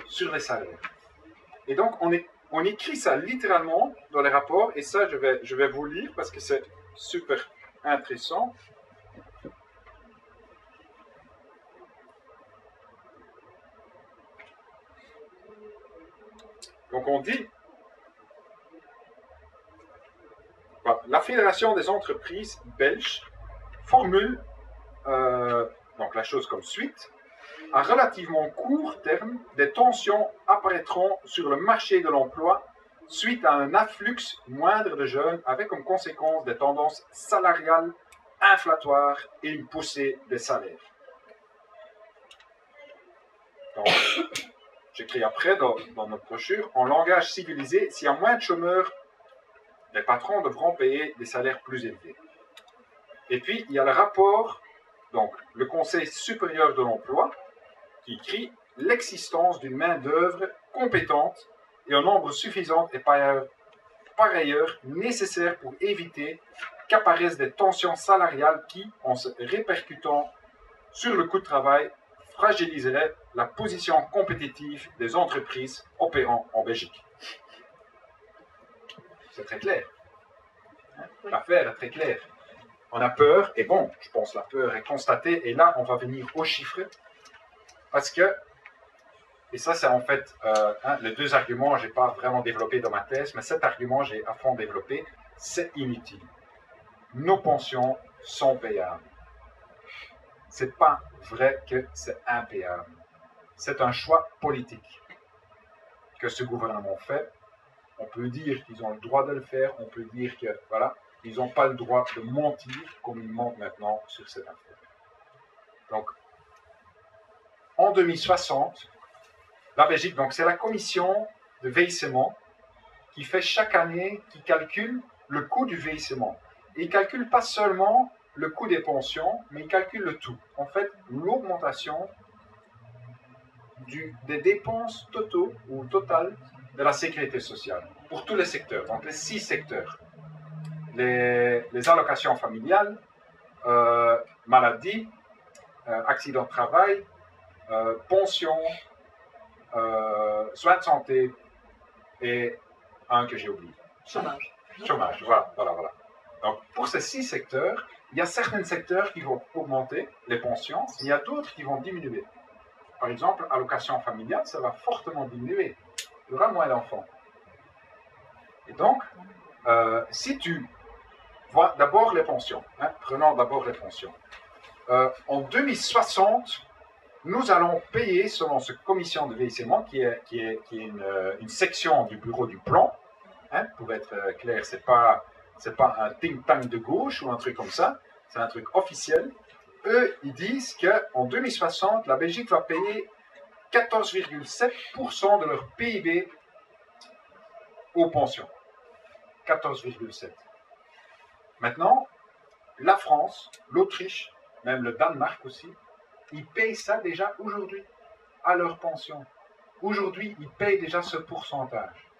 sur les salaires. Et donc, on écrit ça littéralement dans les rapports, et ça, je vais vous lire parce que c'est super intéressant. Donc on dit, voilà, la Fédération des entreprises belges formule donc la chose comme suite. À relativement court terme, des tensions apparaîtront sur le marché de l'emploi suite à un afflux moindre de jeunes avec comme conséquence des tendances salariales inflatoires et une poussée des salaires. Donc, j'écris après dans notre brochure, en langage civilisé, s'il y a moins de chômeurs, les patrons devront payer des salaires plus élevés. Et puis, il y a le rapport, donc le Conseil supérieur de l'emploi, qui écrit l'existence d'une main-d'œuvre compétente et en nombre suffisant est par ailleurs nécessaire pour éviter qu'apparaissent des tensions salariales qui, en se répercutant sur le coût de travail, fragiliseraient la position compétitive des entreprises opérant en Belgique. C'est très clair. L'affaire est très claire. On a peur, et bon, je pense que la peur est constatée, et là, on va venir aux chiffres, parce que, et ça, c'est en fait les deux arguments, je n'ai pas vraiment développé dans ma thèse, mais cet argument, j'ai à fond développé, c'est inutile. Nos pensions sont payables. C'est pas vrai que c'est impayable. C'est un choix politique que ce gouvernement fait. On peut dire qu'ils ont le droit de le faire, on peut dire que, voilà, ils n'ont pas le droit de mentir comme ils mentent maintenant sur cette affaire. Donc, en 2060, la Belgique, donc c'est la commission de vieillissement qui fait chaque année, qui calcule le coût du vieillissement. Et il ne calcule pas seulement le coût des pensions, mais il calcule le tout. En fait, l'augmentation des dépenses totaux ou totales de la sécurité sociale pour tous les secteurs, donc les 6 secteurs. Les allocations familiales, maladie, accident de travail, pension, soins de santé et un que j'ai oublié. Chômage. Chômage, voilà. Donc, pour ces 6 secteurs, il y a certains secteurs qui vont augmenter les pensions, il y a d'autres qui vont diminuer. Par exemple, allocation familiale, ça va fortement diminuer. Il y aura moins d'enfants. Et donc, si tu vois d'abord les pensions, prenons d'abord les pensions. En 2060, nous allons payer, selon cette commission de vieillissement, qui est une section du bureau du plan, pour être clair, c'est pas un think tank de gauche ou un truc comme ça, c'est un truc officiel. Eux, ils disent qu'en 2060, la Belgique va payer 14,7% de leur PIB aux pensions. 14,7%. Maintenant, la France, l'Autriche, même le Danemark aussi, ils payent ça déjà aujourd'hui à leur pension. Aujourd'hui, ils payent déjà ce pourcentage.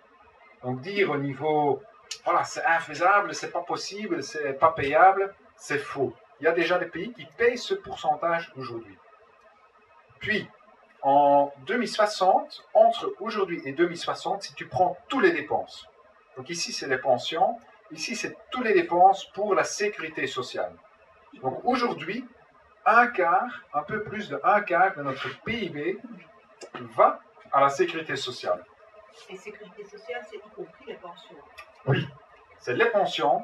Donc dire au niveau, voilà, c'est infaisable, c'est pas possible, c'est pas payable, c'est faux. Il y a déjà des pays qui payent ce pourcentage aujourd'hui. Puis, en 2060, entre aujourd'hui et 2060, si tu prends toutes les dépenses, donc ici c'est les pensions, ici c'est toutes les dépenses pour la sécurité sociale. Donc aujourd'hui, un peu plus de un quart de notre PIB va à la sécurité sociale. Et sécurité sociale, c'est y compris les pensions. Oui, c'est les pensions,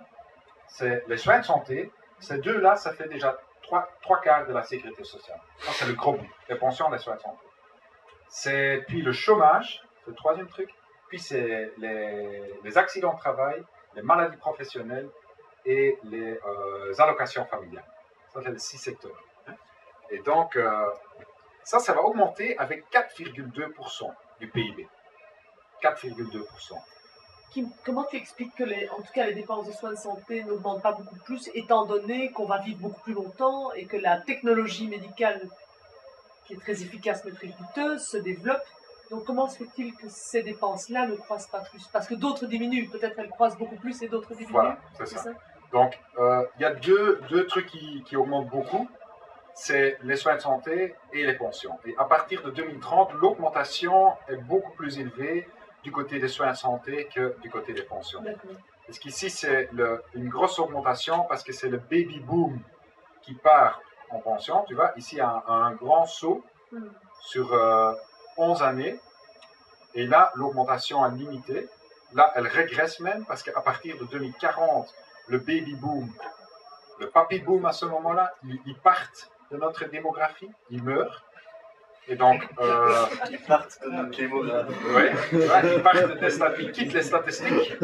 c'est les soins de santé. Ces deux-là, ça fait déjà trois quarts de la sécurité sociale. Ça, c'est le gros bout, les pensions, les soins de santé. Puis le chômage, c'est le troisième truc. Puis c'est les accidents de travail, les maladies professionnelles et les allocations familiales. Ça, c'est les 6 secteurs. Et donc, ça va augmenter avec 4,2% du PIB. 4,2%. Comment tu expliques que en tout cas les dépenses de soins de santé n'augmentent pas beaucoup plus, étant donné qu'on va vivre beaucoup plus longtemps et que la technologie médicale, qui est très efficace mais très coûteuse, se développe? Donc comment se fait-il que ces dépenses-là ne croissent pas plus? Parce que d'autres diminuent, peut-être elles croissent beaucoup plus et d'autres diminuent. Voilà, c'est ça. Donc, il y a deux trucs qui augmentent beaucoup, c'est les soins de santé et les pensions. Et à partir de 2030, l'augmentation est beaucoup plus élevée du côté des soins de santé que du côté des pensions. Parce qu'ici, c'est une grosse augmentation parce que c'est le baby boom qui part en pension. Tu vois, ici, il y a un grand saut sur 11 années. Et là, l'augmentation est limitée. Là, elle régresse même parce qu'à partir de 2040, le baby boom, le papy boom à ce moment-là, ils partent de notre démographie, ils meurent. Et donc, Ils partent de notre démographie. ouais, ils partent des statistiques, ils quittent les statistiques.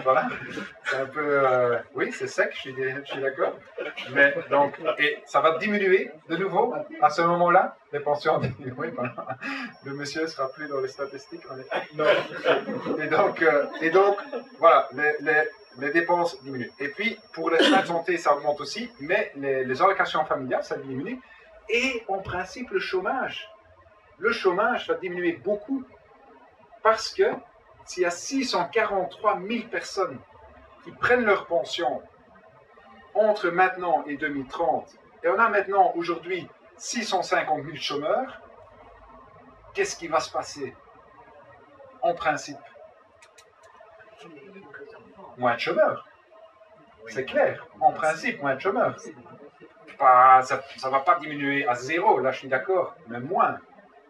Voilà, c'est un peu, oui, c'est sec, je suis d'accord. Mais donc, et ça va diminuer de nouveau à ce moment-là. Les pensions diminuent. Oui, voilà. Le monsieur ne sera plus dans les statistiques, en effet. Et donc, voilà, les dépenses diminuent. Et puis, pour les soins de santé, ça augmente aussi, mais les allocations familiales, ça diminue. Et en principe, le chômage va diminuer beaucoup parce que s'il y a 643 000 personnes qui prennent leur pension entre maintenant et 2030, et on a maintenant aujourd'hui 650 000 chômeurs, qu'est-ce qui va se passer? En principe, moins de chômeurs. C'est clair. En principe, moins de chômeurs. Ça ne va pas diminuer à zéro, là je suis d'accord, mais moins.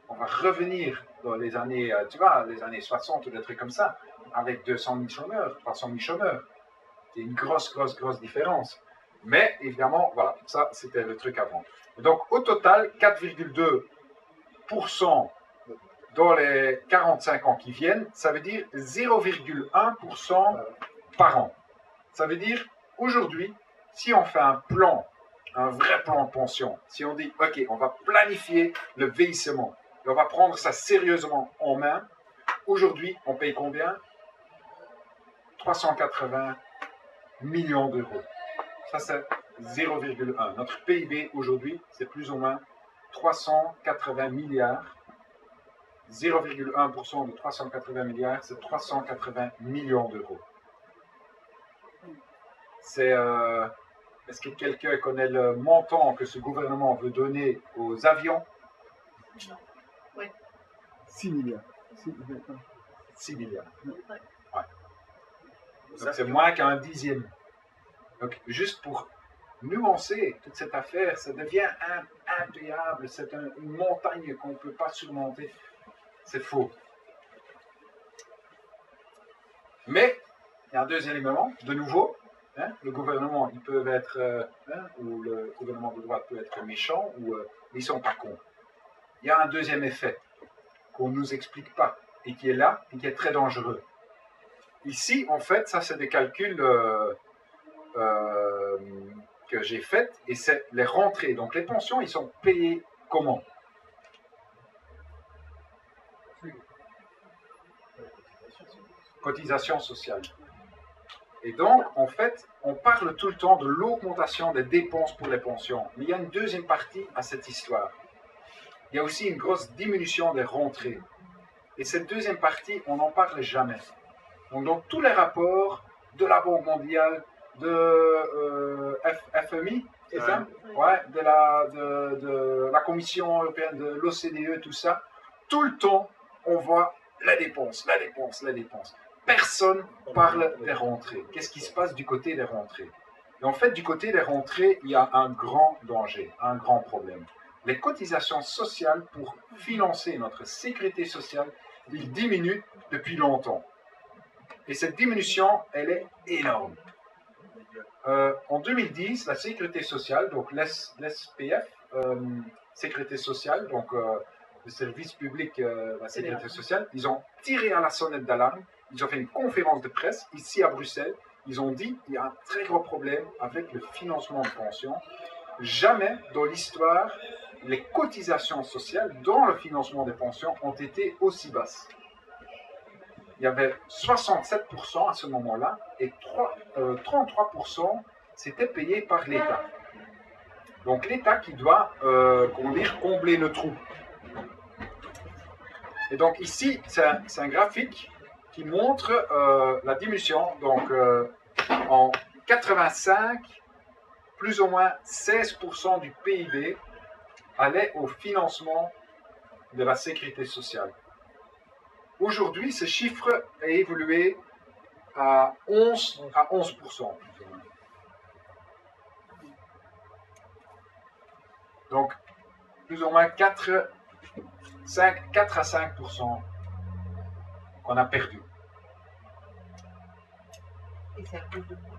On va revenir dans les années, tu vois, les années 60 ou des trucs comme ça, avec 200 000 chômeurs, 300 000 chômeurs. C'est une grosse différence. Mais évidemment, voilà, ça c'était le truc avant. Et donc au total, 4,2% dans les 45 ans qui viennent, ça veut dire 0,1% par an. Ça veut dire, aujourd'hui, si on fait un plan, un vrai plan de pension, si on dit, OK, on va planifier le vieillissement, et on va prendre ça sérieusement en main, aujourd'hui, on paye combien? 380 millions d'euros. Ça, c'est 0,1. Notre PIB, aujourd'hui, c'est plus ou moins 380 milliards. 0,1% de 380 milliards, c'est 380 millions d'euros. C'est... Est-ce que quelqu'un connaît le montant que ce gouvernement veut donner aux avions? Oui. 6 milliards. 6 milliards. Ouais. Ouais. Donc c'est moins qu'un dixième. Donc juste pour nuancer toute cette affaire, ça devient impayable, c'est une montagne qu'on ne peut pas surmonter. C'est faux. Mais il y a un deuxième élément, de nouveau. Le gouvernement, ils peuvent être, ou le gouvernement de droite peut être méchant, ou ils ne sont pas cons. Il y a un deuxième effet qu'on ne nous explique pas, et qui est là, et qui est très dangereux. Ici, en fait, ça c'est des calculs que j'ai faits, et c'est les rentrées. Donc les pensions, ils sont payés comment? Cotisation sociale. Et donc, en fait, on parle tout le temps de l'augmentation des dépenses pour les pensions. Mais il y a une deuxième partie à cette histoire. Il y a aussi une grosse diminution des rentrées. Et cette deuxième partie, on n'en parle jamais. Donc, dans tous les rapports de la Banque mondiale, de FMI, c'est ça? Ouais, de la Commission européenne, de l'OCDE, tout ça, tout le temps, on voit la dépense. Personne parle des rentrées. Qu'est-ce qui se passe du côté des rentrées? Et en fait, du côté des rentrées, il y a un grand danger, un grand problème. Les cotisations sociales pour financer notre sécurité sociale, ils diminuent depuis longtemps. Et cette diminution, elle est énorme. En 2010, la sécurité sociale, donc l'SPF, sécurité sociale, donc le service public, la sécurité sociale, ils ont tiré à la sonnette d'alarme. Ils ont fait une conférence de presse ici à Bruxelles. Ils ont dit qu'il y a un très gros problème avec le financement de pensions. Jamais dans l'histoire, les cotisations sociales dans le financement des pensions ont été aussi basses. Il y avait 67% à ce moment-là et 33% c'était payé par l'État. Donc l'État qui doit combler le trou. Et donc ici, c'est un graphique qui montre la diminution. Donc, en 85, plus ou moins 16% du PIB allait au financement de la sécurité sociale. Aujourd'hui, ce chiffre a évolué à 11%. Donc, plus ou moins 4 à 5% qu'on a perdu. Et c'est à cause de quoi?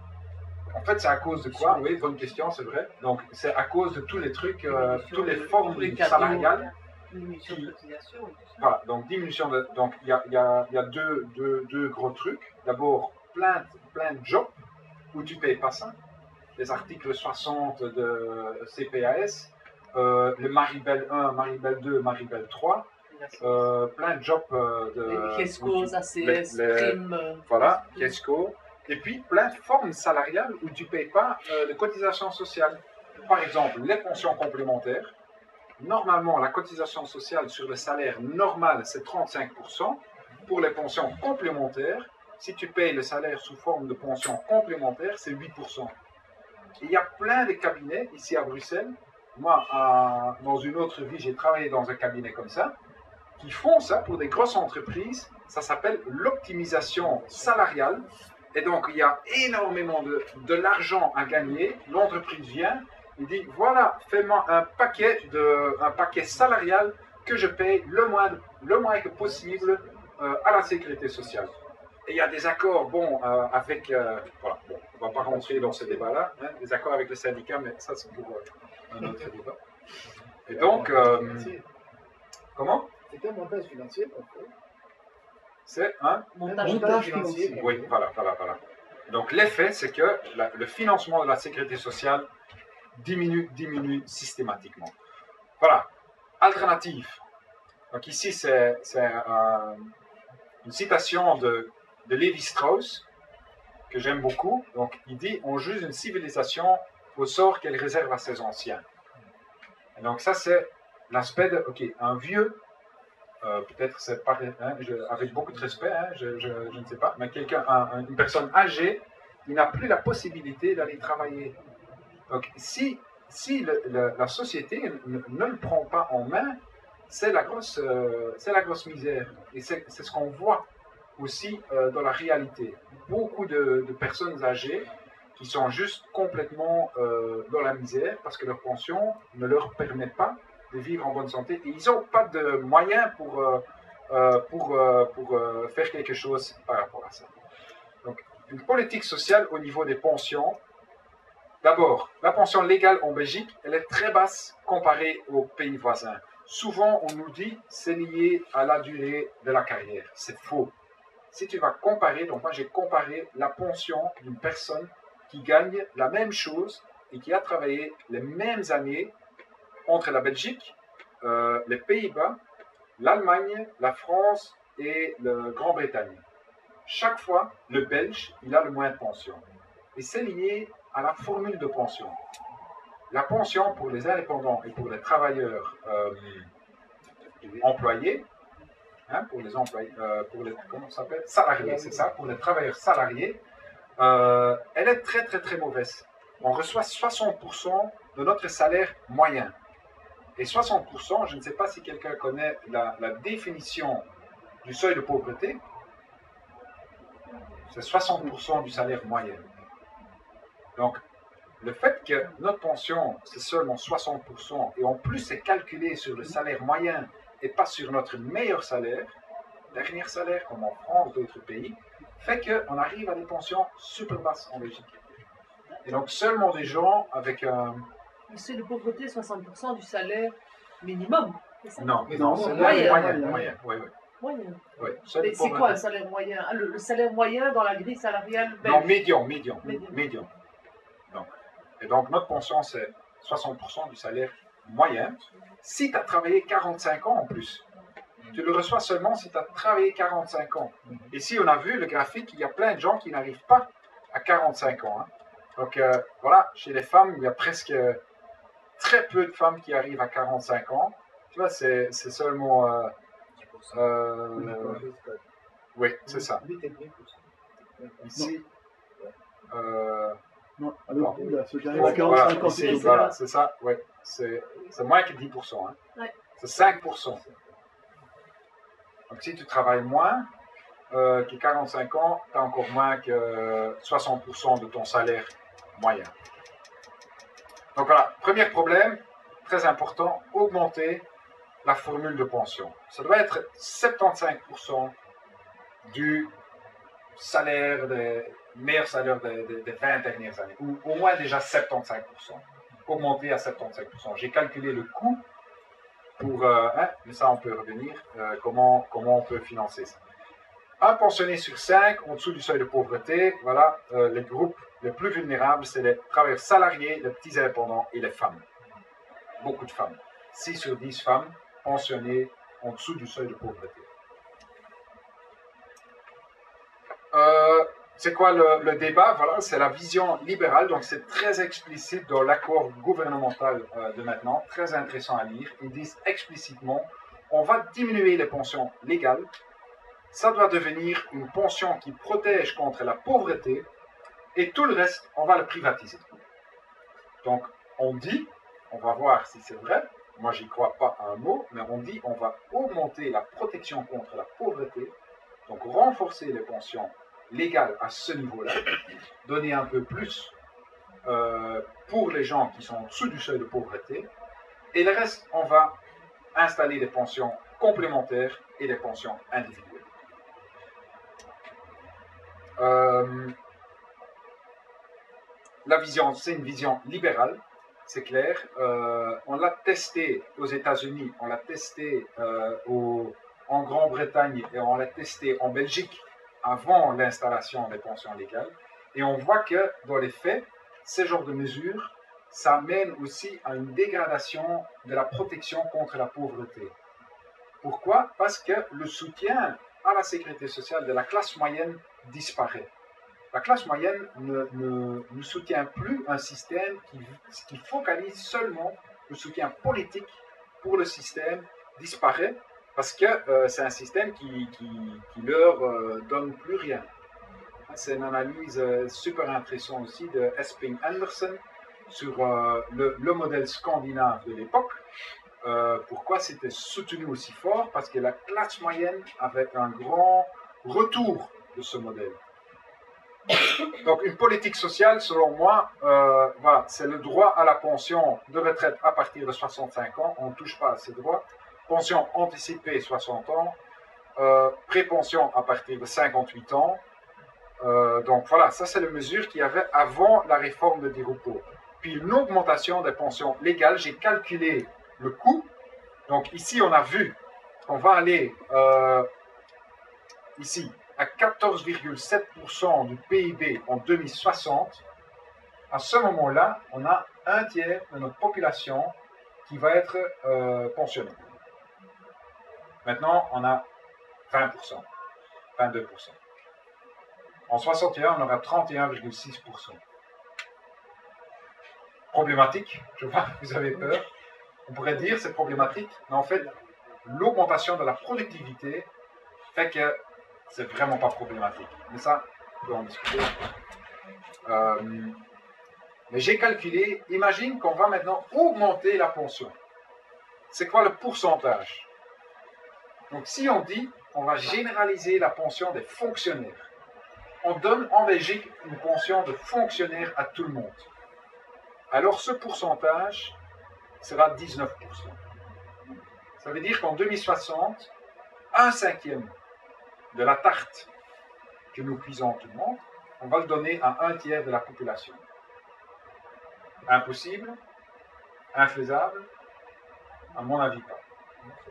En fait, c'est à cause de quoi? Oui, bonne question, c'est vrai. Donc, c'est à cause de tous les trucs, toutes les formes salariales. Diminution de cotisation et tout ça. Voilà, donc diminution de... Donc, il y a deux gros trucs. D'abord, plein de jobs où tu ne payes pas ça. Les articles 60 de CPAS, le Maribel 1, Maribel 2, Maribel 3, plein de jobs de... Kesco, ACS, Prime... Voilà, Kesco. Et puis, plein de formes salariales où tu ne payes pas de cotisation sociale. Par exemple, les pensions complémentaires. Normalement, la cotisation sociale sur le salaire normal, c'est 35%. Pour les pensions complémentaires, si tu payes le salaire sous forme de pension complémentaire, c'est 8%. Et il y a plein de cabinets ici à Bruxelles. Moi, dans une autre vie, j'ai travaillé dans un cabinet comme ça, qui font ça pour des grosses entreprises. Ça s'appelle l'optimisation salariale. Et donc, il y a énormément de l'argent à gagner. L'entreprise vient, il dit, voilà, fais-moi un paquet salarial que je paye le moins que possible à la sécurité sociale. Et il y a des accords, bon, avec... voilà, bon, on ne va pas rentrer dans ce débat-là, hein, des accords avec le syndicat, mais ça, c'est pour un autre débat. Et donc... comment? C'est un montage financier, en fait. C'est un montage financier. Oui, voilà. Donc l'effet, c'est que le financement de la sécurité sociale diminue systématiquement. Voilà. Alternative. Donc ici, c'est une citation de Lévi-Strauss que j'aime beaucoup. Donc il dit, on juge une civilisation au sort qu'elle réserve à ses anciens. Et donc ça, c'est l'aspect de, ok, un vieux, peut-être c'est pas, hein, avec beaucoup de respect, hein, je ne sais pas, mais une personne âgée, il n'a plus la possibilité d'aller travailler. Donc si la société ne le prend pas en main, c'est la grosse misère. Et c'est ce qu'on voit aussi dans la réalité. Beaucoup de personnes âgées qui sont juste complètement dans la misère parce que leur pension ne leur permet pas de vivre en bonne santé. Et ils n'ont pas de moyens pour faire quelque chose par rapport à ça. Donc, une politique sociale au niveau des pensions. D'abord, la pension légale en Belgique, elle est très basse comparée aux pays voisins. Souvent, on nous dit c'est lié à la durée de la carrière. C'est faux. Si tu vas comparer, donc moi j'ai comparé la pension d'une personne qui gagne la même chose et qui a travaillé les mêmes années entre la Belgique, les Pays-Bas, l'Allemagne, la France et la Grande-Bretagne. Chaque fois, le Belge, il a le moins de pension. Et c'est lié à la formule de pension. La pension pour les indépendants et pour les travailleurs employés, hein, pour les employés, comment ça s'appelle, salariés, c'est ça, pour les travailleurs salariés, elle est très très très mauvaise. On reçoit 60% de notre salaire moyen. Et 60%, je ne sais pas si quelqu'un connaît la définition du seuil de pauvreté, c'est 60% du salaire moyen. Donc, le fait que notre pension, c'est seulement 60%, et en plus c'est calculé sur le salaire moyen et pas sur notre meilleur salaire, dernier salaire comme en France, d'autres pays, fait qu'on arrive à des pensions super basses en Belgique. Et donc seulement des gens avec un... C'est de pauvreté 60% du salaire minimum. Non, c'est le moyen. Moyen. Oui, mais c'est quoi le salaire moyen? Le salaire moyen dans la grille salariale belge? Non, médian. Et donc notre pension, c'est 60% du salaire moyen. Si tu as travaillé 45 ans en plus, tu le reçois seulement si tu as travaillé 45 ans. Ici, on a vu le graphique, il y a plein de gens qui n'arrivent pas à 45 ans. Hein. Donc voilà, chez les femmes, il y a presque très peu de femmes qui arrivent à 45 ans. Tu vois, c'est seulement... oui, c'est ça. Ici... non, alors, ceux qui arrivent à 45 ans, c'est voilà, c'est ça, oui. C'est moins que 10%. Hein. Ouais. C'est 5%. Donc si tu travailles moins que 45 ans, tu as encore moins que 60% de ton salaire moyen. Donc voilà, premier problème, très important, augmenter la formule de pension. Ça doit être 75% du salaire, des meilleurs salaires des 20 dernières années, ou au moins déjà 75%, augmenter à 75%. J'ai calculé le coût pour, mais ça on peut revenir, comment on peut financer ça. Un pensionné sur 5 en dessous du seuil de pauvreté, voilà, les groupes les plus vulnérables, c'est les travailleurs salariés, les petits indépendants et les femmes. Beaucoup de femmes. 6 sur 10 femmes pensionnées en dessous du seuil de pauvreté. C'est quoi le débat? Voilà, c'est la vision libérale, donc c'est très explicite dans l'accord gouvernemental de maintenant, très intéressant à lire. Ils disent explicitement, on va diminuer les pensions légales, ça doit devenir une pension qui protège contre la pauvreté, et tout le reste, on va le privatiser. Donc, on dit, on va voir si c'est vrai, moi j'y crois pas un mot, mais on dit on va augmenter la protection contre la pauvreté, donc renforcer les pensions légales à ce niveau-là, donner un peu plus pour les gens qui sont en dessous du seuil de pauvreté, et le reste, on va installer des pensions complémentaires et des pensions individuelles. La vision, c'est une vision libérale, c'est clair. On l'a testé aux États-Unis, on l'a testé en Grande-Bretagne et on l'a testé en Belgique avant l'installation des pensions légales. Et on voit que dans les faits, ce genre de mesures, ça mène aussi à une dégradation de la protection contre la pauvreté. Pourquoi? Parce que le soutien à la sécurité sociale de la classe moyenne disparaît. La classe moyenne ne soutient plus un système qui focalise seulement le soutien politique pour le système, disparaît parce que c'est un système qui leur donne plus rien. C'est une analyse super intéressante aussi de Esping Anderson sur le modèle scandinave de l'époque. Pourquoi c'était soutenu aussi fort? Parce que la classe moyenne avait un grand retour de ce modèle. Donc une politique sociale, selon moi, voilà, c'est le droit à la pension de retraite à partir de 65 ans, on ne touche pas à ces droits, pension anticipée 60 ans, pré-pension à partir de 58 ans, donc voilà, ça c'est les mesures qu'il y avait avant la réforme de Di Rupo. Puis une augmentation des pensions légales, j'ai calculé le coût, donc ici on a vu qu'on va aller ici à 14,7% du PIB en 2060, à ce moment-là, on a un tiers de notre population qui va être pensionnée. Maintenant, on a 20%, 22%. En 61, on aura 31,6%. Problématique, je vois que vous avez peur. On pourrait dire c'est problématique, mais en fait, l'augmentation de la productivité fait que c'est vraiment pas problématique. Mais ça, on peut en discuter. Mais j'ai calculé, imagine qu'on va maintenant augmenter la pension. C'est quoi le pourcentage? Donc si on dit, on va généraliser la pension des fonctionnaires. On donne en Belgique une pension de fonctionnaire à tout le monde. Alors ce pourcentage sera 19%. Ça veut dire qu'en 2060, 1/5 de la tarte que nous cuisons tout le monde, on va le donner à un tiers de la population. Impossible, infaisable, à mon avis pas.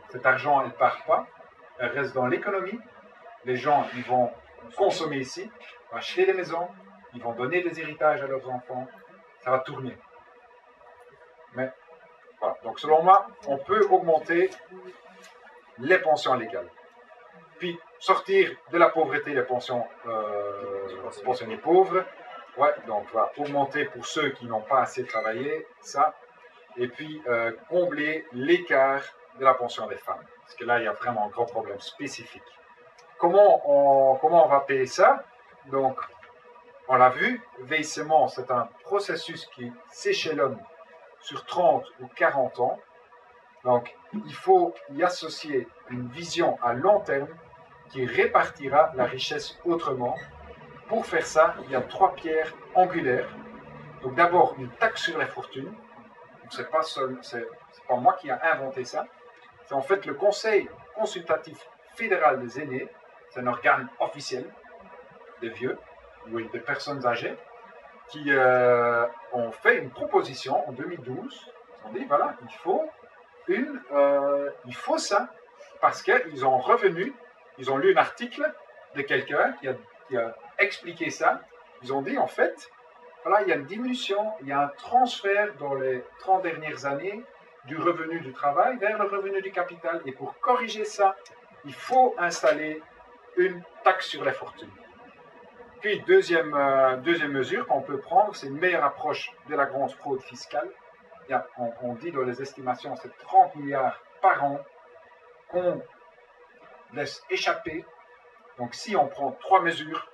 Cet argent, il ne part pas, il reste dans l'économie. Les gens, ils vont consommer ici, ils vont acheter des maisons, ils vont donner des héritages à leurs enfants, ça va tourner. Mais voilà, donc selon moi, on peut augmenter les pensions légales. Puis sortir de la pauvreté les pensions pensionnés pauvres, ouais, donc voilà, augmenter pour ceux qui n'ont pas assez travaillé, ça, et puis combler l'écart de la pension des femmes. Parce que là, il y a vraiment un grand problème spécifique. Comment on va payer ça? Donc, on l'a vu, vieillissement, c'est un processus qui s'échelonne sur 30 ou 40 ans. Donc, il faut y associer une vision à long terme qui répartira la richesse autrement. Pour faire ça, il y a 3 pierres angulaires. Donc d'abord, une taxe sur les fortunes. Ce n'est pas moi qui ai inventé ça. C'est en fait le Conseil consultatif fédéral des aînés. C'est un organe officiel des vieux, ou des personnes âgées, qui ont fait une proposition en 2012. Ils ont dit, voilà, il faut ça, parce qu'ils ils ont lu un article de quelqu'un qui a expliqué ça. Ils ont dit, en fait, voilà, il y a une diminution, il y a un transfert dans les 30 dernières années du revenu du travail vers le revenu du capital. Et pour corriger ça, il faut installer une taxe sur les fortunes. Puis, deuxième mesure qu'on peut prendre, c'est une meilleure approche de la grande fraude fiscale. On dit dans les estimations, c'est 30 milliards par an qu'on laisse échapper. Donc, si on prend 3 mesures,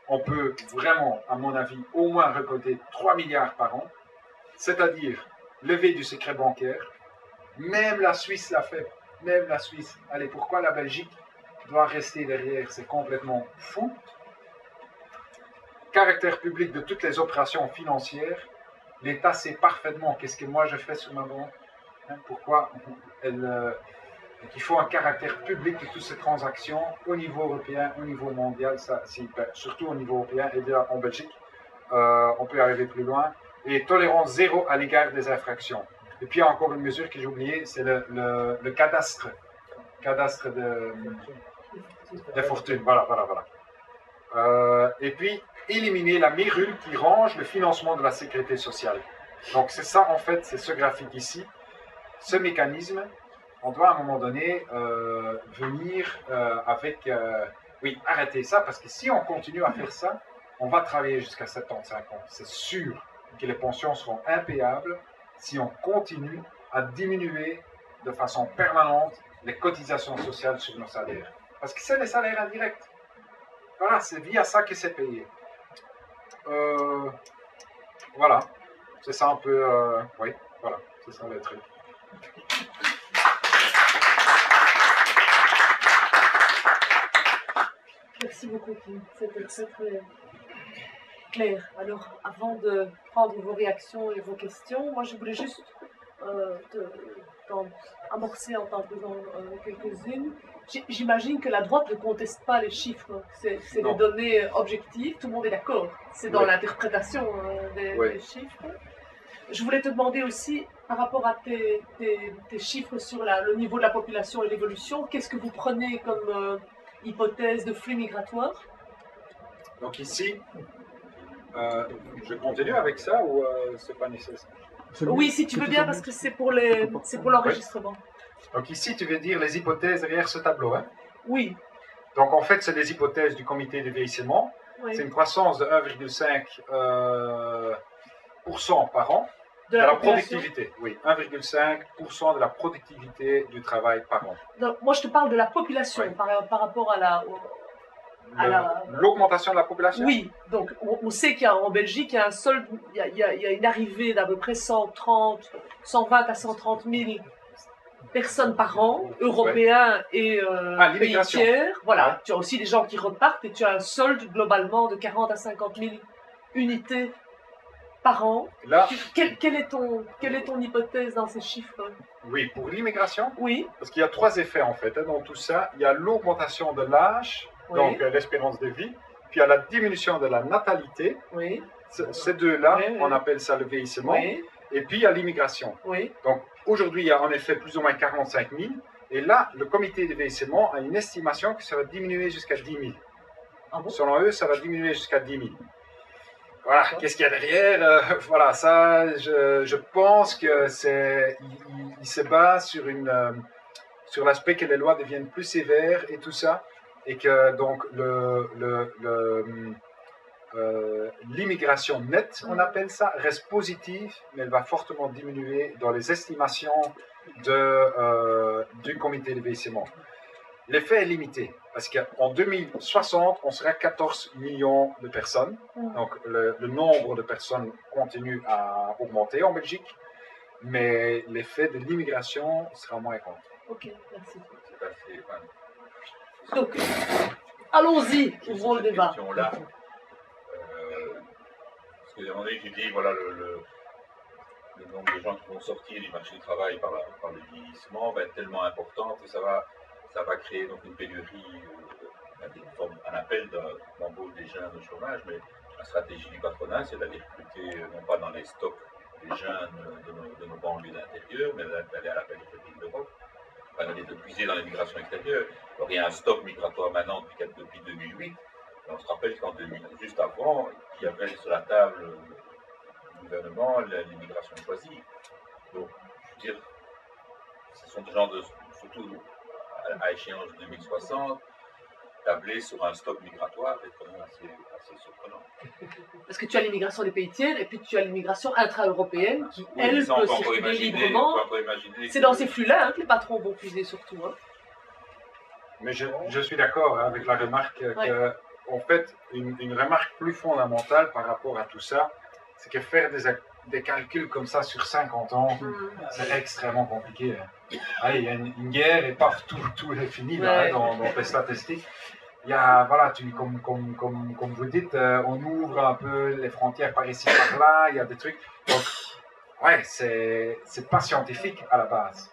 on peut vraiment, à mon avis, au moins récolter 3 milliards par an, c'est-à-dire lever du secret bancaire. Même la Suisse l'a fait, même la Suisse. Allez, pourquoi la Belgique doit rester derrière? C'est complètement fou. Caractère public de toutes les opérations financières. L'État sait parfaitement qu'est-ce que moi je fais sur ma banque. Pourquoi il faut un caractère public de toutes ces transactions au niveau européen, au niveau mondial, surtout au niveau européen et déjà en Belgique. On peut arriver plus loin. Et tolérance zéro à l'égard des infractions. Et puis il y a encore une mesure que j'ai oubliée, c'est le cadastre. Cadastre de fortune. Voilà. Et puis, éliminer la mérule qui range le financement de la sécurité sociale. Donc c'est ça en fait, c'est ce graphique ici. Ce mécanisme, on doit à un moment donné venir avec... oui, arrêter ça, parce que si on continue à faire ça, on va travailler jusqu'à 75 ans. C'est sûr que les pensions seront impayables si on continue à diminuer de façon permanente les cotisations sociales sur nos salaires. Parce que c'est les salaires indirects. Voilà, c'est via ça que c'est payé. Voilà, c'est ça un peu... oui, voilà, c'est ça le truc. Merci beaucoup, Kim. C'était très très clair. Alors, avant de prendre vos réactions et vos questions, moi je voulais juste amorcer en t'en faisant quelques-unes. J'imagine que la droite ne conteste pas les chiffres. C'est des données objectives, tout le monde est d'accord. C'est dans l'interprétation des chiffres. Je voulais te demander aussi, par rapport à tes chiffres sur le niveau de la population et l'évolution, qu'est-ce que vous prenez comme hypothèse de flux migratoire? Donc ici, je continue avec ça ou c'est pas nécessaire? Oui, si tu veux bien, parce que c'est pour l'enregistrement. Donc ici, tu veux dire les hypothèses derrière ce tableau, hein? Oui. Donc en fait, c'est des hypothèses du comité de vieillissement. Oui. C'est une croissance de 1,5% par an de la productivité. Oui, 1,5% de la productivité du travail par an. Donc, moi, je te parle de la population par rapport à l'augmentation de la population. Oui, donc on sait qu'en Belgique, il y a un solde, il y a une arrivée d'à peu près 120 à 130 000 personnes par an, européens et pays tiers. Voilà, tu as aussi des gens qui repartent et tu as un solde globalement de 40 à 50 000 unités par an. Là, quelle est ton hypothèse dans ces chiffres? Oui, pour l'immigration. Oui. Parce qu'il y a 3 effets en fait dans tout ça. Il y a l'augmentation de l'âge, donc l'espérance de vie, puis il y a la diminution de la natalité. Oui. Ces deux-là, on appelle ça le vieillissement. Oui. Et puis il y a l'immigration. Oui. Donc aujourd'hui, il y a en effet plus ou moins 45 000. Et là, le comité de vieillissement a une estimation que ça va diminuer jusqu'à 10 000. Ah bon? Selon eux, ça va diminuer jusqu'à 10 000. Voilà, qu'est-ce qu'il y a derrière? Voilà, ça, je pense que il se base sur l'aspect que les lois deviennent plus sévères et tout ça, et que donc l'immigration nette, on appelle ça, reste positive, mais elle va fortement diminuer dans les estimations du comité de vieillissement. L'effet est limité, parce qu'en 2060, on sera 14 millions de personnes. Donc, le nombre de personnes continue à augmenter en Belgique, mais l'effet de l'immigration sera moins grand. Ok, merci. Donc, allons-y, ouvrons le débat. Là, parce que tu dis, voilà, le le nombre de gens qui vont sortir du marché du travail par le vieillissement va être tellement important que ça va créer donc une pénurie, un appel d'embauche des jeunes au chômage, mais la stratégie du patronat, c'est d'aller recruter non pas dans les stocks des jeunes de nos banlieues d'intérieur, mais d'aller à la périphérie de l'Europe, d'aller de puiser dans les migrations extérieures. Alors il y a un stock migratoire maintenant depuis 2008. On se rappelle juste avant, il y avait sur la table du gouvernement l'immigration choisie. Donc, je veux dire, ce sont des gens surtout à échéance 2060, tablés sur un stock migratoire est quand même assez surprenant. Parce que tu as l'immigration des pays tiers et puis tu as l'immigration intra-européenne qui, Oui, elle, ça, peut circuler librement. C'est dans ces flux-là que les patrons vont puiser surtout. Hein. Mais je suis d'accord avec la remarque que, en fait, une remarque plus fondamentale par rapport à tout ça, c'est que faire des calculs comme ça sur 50 ans, c'est extrêmement compliqué. Allez, il y a une guerre et paf, tout est fini là, dans tes statistiques. Il y a, voilà, comme vous dites, on ouvre un peu les frontières par ici, par là, il y a des trucs. Donc, ouais, c'est pas scientifique à la base.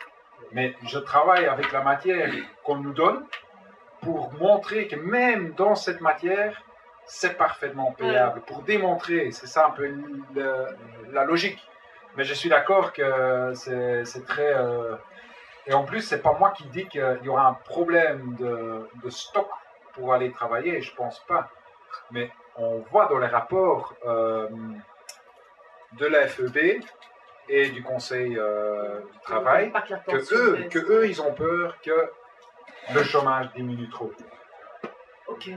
Mais je travaille avec la matière qu'on nous donne pour montrer que même dans cette matière, c'est parfaitement payable. Pour démontrer, c'est ça un peu la logique. Mais je suis d'accord que c'est très... Et en plus, c'est pas moi qui dis qu'il y aura un problème de stock pour aller travailler, je pense pas. Mais on voit dans les rapports de la FEB et du Conseil du travail que eux, ils ont peur que le chômage diminue trop. Ok.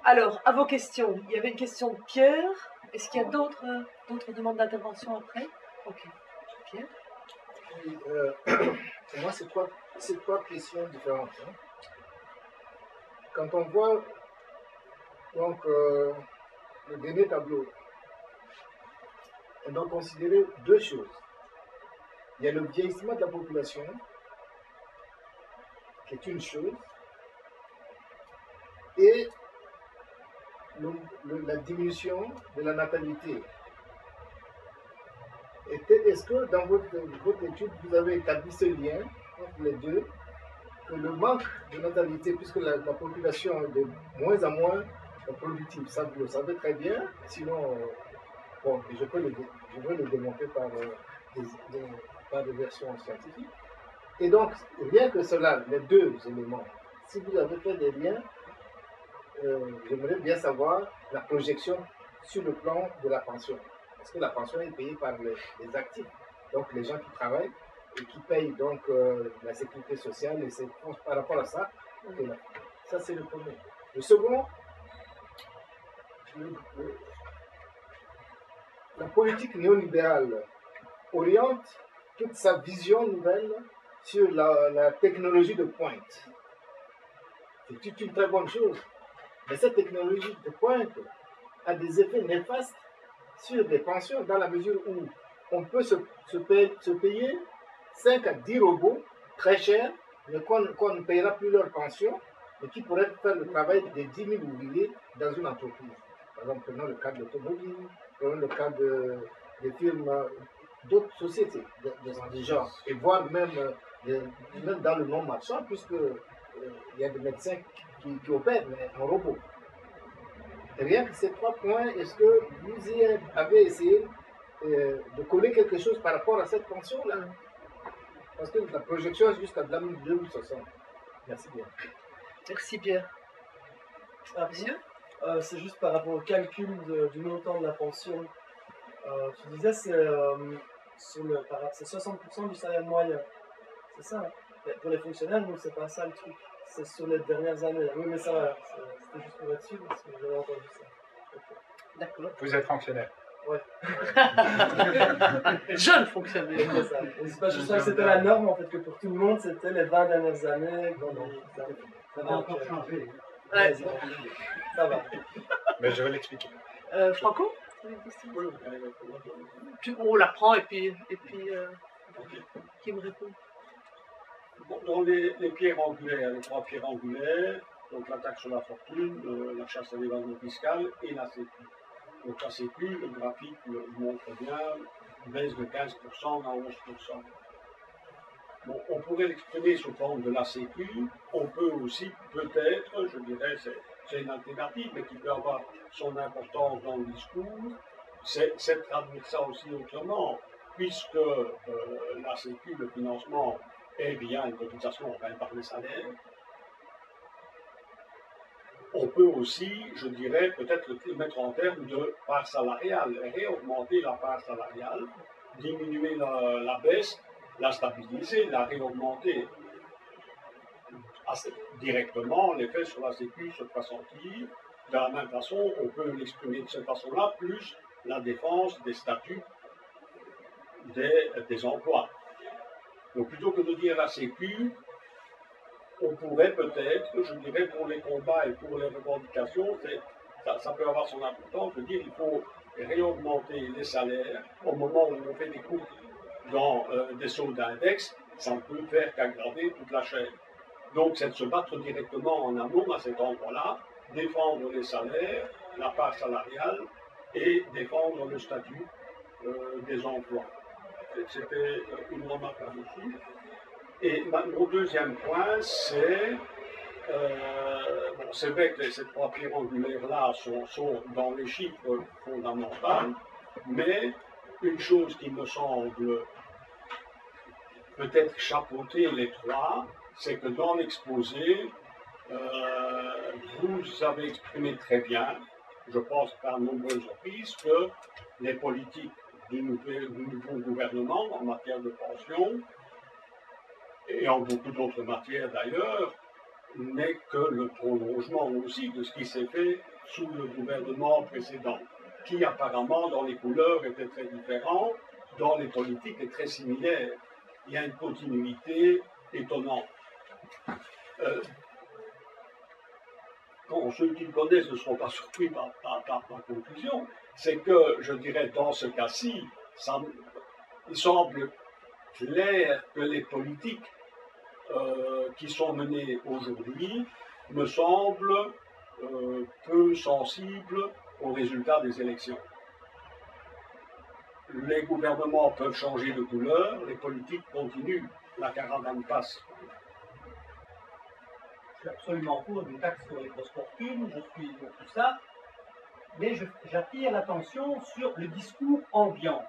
Alors, à vos questions, il y avait une question de Pierre. Est-ce qu'il y a d'autres demandes d'intervention après? Ok. Pierre? Oui, pour moi, c'est trois questions différentes. Hein. Quand on voit donc, le dernier tableau, on doit considérer deux choses. Il y a le vieillissement de la population, qui est une chose, et la diminution de la natalité. Est-ce que dans votre étude, vous avez établi ce lien entre les deux, que le manque de natalité, puisque la population est de moins en moins productive, ça vous le savez très bien, sinon, bon, je vais le démontrer par des versions scientifiques. Et donc, rien que cela, les deux éléments, si vous avez fait des liens, j'aimerais bien savoir la projection sur le plan de la pension. Parce que la pension est payée par les actifs, donc les gens qui travaillent et qui payent donc la sécurité sociale, et c'est par rapport à ça, ça c'est le premier. Le second, la politique néolibérale oriente toute sa vision nouvelle sur la technologie de pointe. C'est une très bonne chose. Mais cette technologie de pointe a des effets néfastes sur les pensions, dans la mesure où on peut se payer 5 à 10 robots très chers, mais qu'on ne payera plus leur pension, mais qui pourraient faire le travail des 10 000 ouvriers dans une entreprise. Par exemple, prenons le cas de l'automobile, prenons le cas des firmes, d'autres sociétés de ce genre, et voire même dans le non marchand, puisqu'il y a des médecins qui opèrent, mais en robot. Et rien que ces trois points, est-ce que vous y avez essayé de coller quelque chose par rapport à cette pension-là? Parce que la projection est jusqu'à 2060. Merci bien. Merci Pierre. Monsieur? C'est juste par rapport au calcul du montant de la pension. Tu disais c'est 60% du salaire moyen. C'est ça. Hein. Pour les fonctionnaires, nous, c'est pas ça le truc. C'est sur les dernières années. Oui, mais ça, c'était juste pour être sûr, parce que j'avais entendu ça. Okay. D'accord. Vous êtes fonctionnaire? Ouais. Jeune fonctionnaire. C'est ça. C'est pas juste que c'était la norme, en fait, que pour tout le monde, c'était les 20 dernières années. Non, ça va encore changer. Ouais. Ça va. Mais je vais l'expliquer. Franco? On la prend et puis qui me répond? Bon, dans les pierres angulaires, les trois pierres angulaires, donc la taxe sur la fortune, la chasse à l'évasion fiscale et la Sécu. Donc la Sécu, le graphique le montre bien, baisse de 15% à 11%. Bon, on pourrait l'exprimer sous forme de la Sécu, on peut aussi, peut-être, je dirais, c'est une alternative, mais qui peut avoir son importance dans le discours, c'est de traduire ça aussi autrement, puisque la Sécu, le financement, est via une cotisation, enfin par les salaires. On peut aussi, je dirais, peut-être le mettre en termes de part salariale, réaugmenter la part salariale, diminuer la baisse, la stabiliser, la réaugmenter. Directement, l'effet sur la Sécu se fera sentir. De la même façon, on peut l'exprimer de cette façon-là, plus la défense des statuts des emplois. Donc plutôt que de dire la Sécu, on pourrait peut-être, je dirais, pour les combats et pour les revendications, ça peut avoir son importance de dire qu'il faut réaugmenter les salaires au moment où on fait des coupes dans des soldes d'index, ça ne peut faire qu'aggraver toute la chaîne. Donc c'est de se battre directement en amont à cet endroit-là, défendre les salaires, la part salariale et défendre le statut des emplois. C'était une remarque là-dessus. Et mon deuxième point, c'est c'est vrai que ces trois pierres angulaires-là sont dans les chiffres fondamentaux, mais une chose qui me semble peut-être chapeauter les trois, c'est que dans l'exposé, vous avez exprimé très bien, je pense par nombreuses reprises, que les politiques du nouveau gouvernement en matière de pension, et en beaucoup d'autres matières d'ailleurs, n'est que le prolongement aussi de ce qui s'est fait sous le gouvernement précédent, qui apparemment dans les couleurs était très différent, dans les politiques est très similaire. Il y a une continuité étonnante. Ceux qui me connaissent ne seront pas surpris par ma conclusion, c'est que, je dirais, dans ce cas-ci, il semble clair que les politiques qui sont menées aujourd'hui me semblent peu sensibles aux résultats des élections. Les gouvernements peuvent changer de couleur, les politiques continuent, la caravane passe. Je suis absolument pour une taxe sur les grosses fortunes, je suis pour tout ça, mais j'attire l'attention sur le discours ambiant.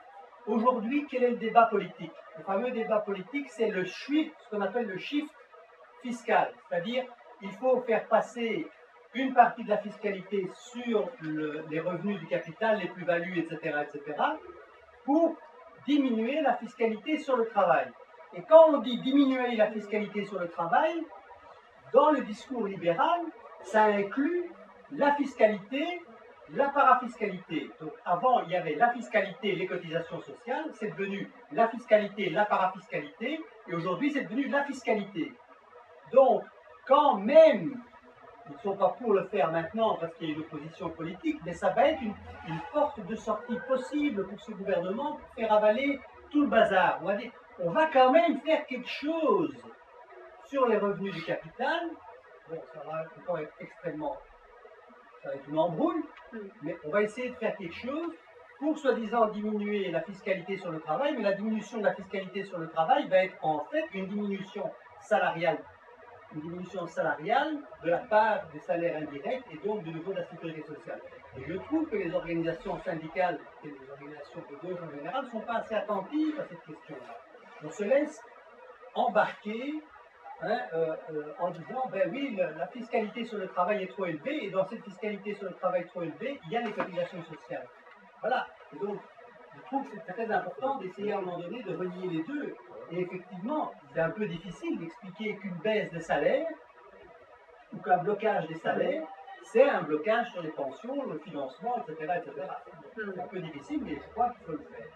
Aujourd'hui, quel est le débat politique? Le fameux débat politique, c'est le shift, ce qu'on appelle le shift fiscal, c'est-à-dire il faut faire passer une partie de la fiscalité sur les revenus du capital, les plus-values, etc., pour diminuer la fiscalité sur le travail. Et quand on dit diminuer la fiscalité sur le travail, dans le discours libéral, ça inclut la fiscalité, la parafiscalité. Donc avant, il y avait la fiscalité, les cotisations sociales, c'est devenu la fiscalité, la parafiscalité, et aujourd'hui c'est devenu la fiscalité. Donc, quand même, ils ne sont pas pour le faire maintenant parce qu'il y a une opposition politique, mais ça va être une porte de sortie possible pour ce gouvernement pour faire avaler tout le bazar. On va quand même faire quelque chose sur les revenus du capital. Bon, ça va encore être extrêmement... Ça va être une embrouille, mais on va essayer de faire quelque chose pour soi-disant diminuer la fiscalité sur le travail, mais la diminution de la fiscalité sur le travail va être en fait une diminution salariale de la part des salaires indirects et donc du niveau de la sécurité sociale. Et je trouve que les organisations syndicales et les organisations de gauche en général ne sont pas assez attentives à cette question-là. On se laisse embarquer en disant, ben oui, la fiscalité sur le travail est trop élevée, et dans cette fiscalité sur le travail trop élevée, il y a les cotisations sociales. Voilà. Et donc, je trouve que c'est très important d'essayer à un moment donné de relier les deux. Et effectivement, c'est un peu difficile d'expliquer qu'une baisse des salaires, ou qu'un blocage des salaires, c'est un blocage sur les pensions, le financement, etc. C'est un peu difficile, mais je crois qu'il faut le faire.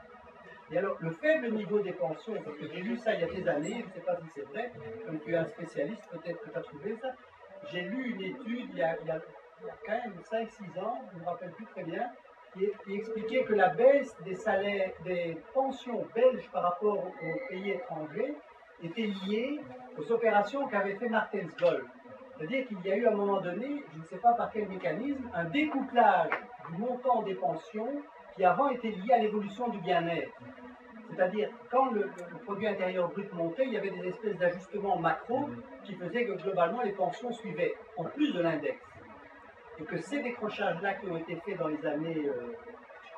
Et alors, le faible niveau des pensions, parce que j'ai lu ça il y a des années, je ne sais pas si c'est vrai, comme tu es un spécialiste, peut-être que tu as trouvé ça. J'ai lu une étude il y a quand même 5-6 ans, je ne me rappelle plus très bien, qui expliquait que la baisse des salaires, des pensions belges par rapport aux pays étrangers était liée aux opérations qu'avait fait Martens-Gold. C'est-à-dire qu'il y a eu à un moment donné, je ne sais pas par quel mécanisme, un découplage du montant des pensions qui avant était lié à l'évolution du bien-être. C'est-à-dire, quand le produit intérieur brut montait, il y avait des espèces d'ajustements macro qui faisaient que globalement les pensions suivaient, en plus de l'index. Et que ces décrochages-là qui ont été faits dans les années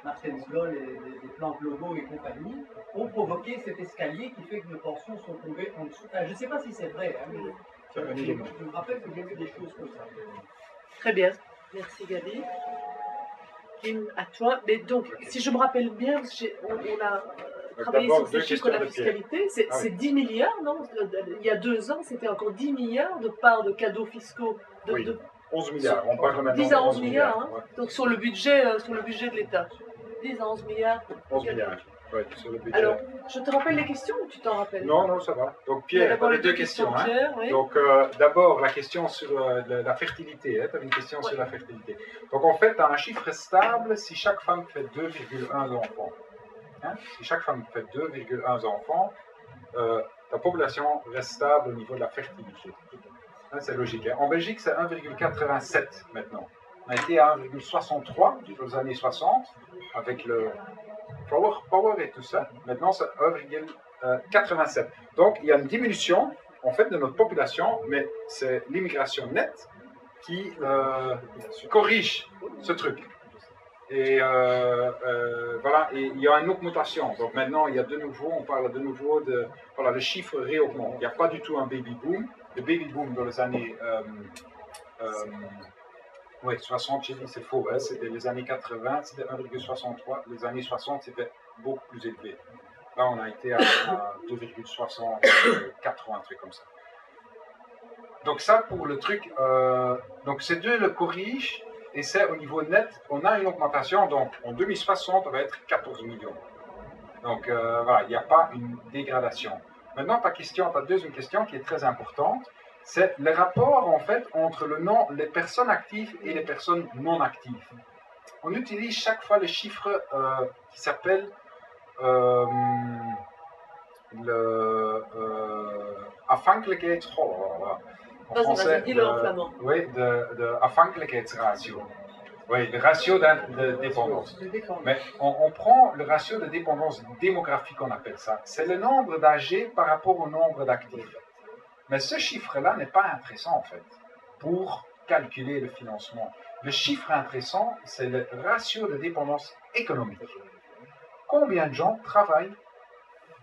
Martensloll et des plans globaux et compagnie, ont provoqué cet escalier qui fait que nos pensions sont tombées en dessous. Enfin, je ne sais pas si c'est vrai, hein, mais je me rappelle que j'ai vu des choses comme ça. Très bien. Merci Gabi. Kim, à toi. Mais donc, si je me rappelle bien, parce que on a travaillé sur ces chiffres de la fiscalité, c'est 10 milliards, non? Il y a 2 ans, c'était encore 10 milliards de parts de cadeaux fiscaux. 11 milliards, on parle maintenant 10 à 11 milliards, hein, ouais. Donc sur le budget de l'État. 10 à 11 milliards. 11 milliards, ouais, sur le budget. Alors, je te rappelle les questions ou tu t'en rappelles? Non, ça va. Donc Pierre, tu as les 2 questions. Pierre, oui. Donc d'abord, la question sur la fertilité. Hein, tu as une question sur la fertilité. Donc en fait, tu as un chiffre stable si chaque femme fait 2,1 enfants. Hein, si chaque femme fait 2,1 enfants, ta population reste stable au niveau de la fertilité. Hein, c'est logique. Hein. En Belgique, c'est 1,87 maintenant. On a été à 1,63 dans les années 60 avec le Power et tout ça. Maintenant, c'est 1,87. Donc, il y a une diminution en fait de notre population, mais c'est l'immigration nette qui corrige ce truc. Et voilà, et il y a une augmentation. Donc maintenant, il y a de nouveau, on parle de nouveau de, voilà, le chiffre réaugmente. Il n'y a pas du tout un baby boom. Le baby boom dans les années 60, j'ai dit c'est faux, hein, c'était les années 80, c'était 1,63. Les années 60, c'était beaucoup plus élevé. Là, on a été à 2,64 ou un truc comme ça. Donc ça, pour le truc, donc ces deux le corrigent. Et c'est au niveau net, on a une augmentation, donc en 2060, on va être 14 millions. Donc voilà, il n'y a pas une dégradation. Maintenant, ta deuxième question qui est très importante, c'est le rapport en fait entre les personnes actives et les personnes non actives. On utilise chaque fois le chiffre qui s'appelle afhankelijkheids... En français, de afhankelijkheidsratio. Oui, le ratio de dépendance. Mais on prend le ratio de dépendance démographique, on appelle ça. C'est le nombre d'âgés par rapport au nombre d'actifs. Mais ce chiffre-là n'est pas intéressant, en fait, pour calculer le financement. Le chiffre intéressant, c'est le ratio de dépendance économique. Combien de gens travaillent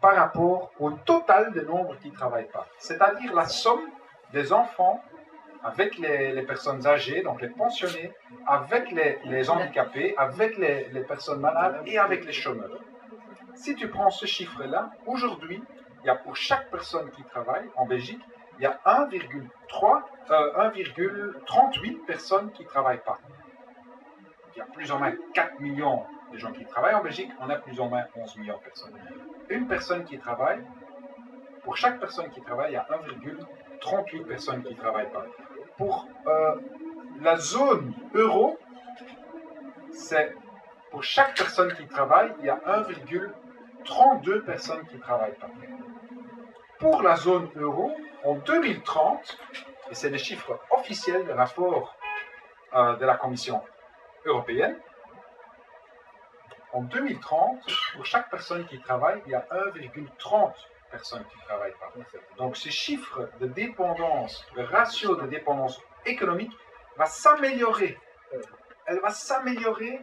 par rapport au total de nombre qui ne travaillent pas? C'est-à-dire la somme des enfants avec les personnes âgées, donc les pensionnés, avec les handicapés, avec les personnes malades et avec les chômeurs. Si tu prends ce chiffre-là, aujourd'hui, il y a pour chaque personne qui travaille en Belgique, il y a 1,38 personnes qui ne travaillent pas. Il y a plus ou moins 4 millions de gens qui travaillent en Belgique, on a plus ou moins 11 millions de personnes. Une personne qui travaille, pour chaque personne qui travaille, il y a 1,38 personnes qui ne travaillent pas. Pour la zone euro, c'est pour chaque personne qui travaille, il y a 1,32 personnes qui ne travaillent pas. Pour la zone euro, en 2030, et c'est le chiffre officiel du rapport de la Commission européenne, en 2030, pour chaque personne qui travaille, il y a 1,30 personnes qui ne travaillent pas. Donc ce chiffre de dépendance, le ratio de dépendance économique va s'améliorer. Elle va s'améliorer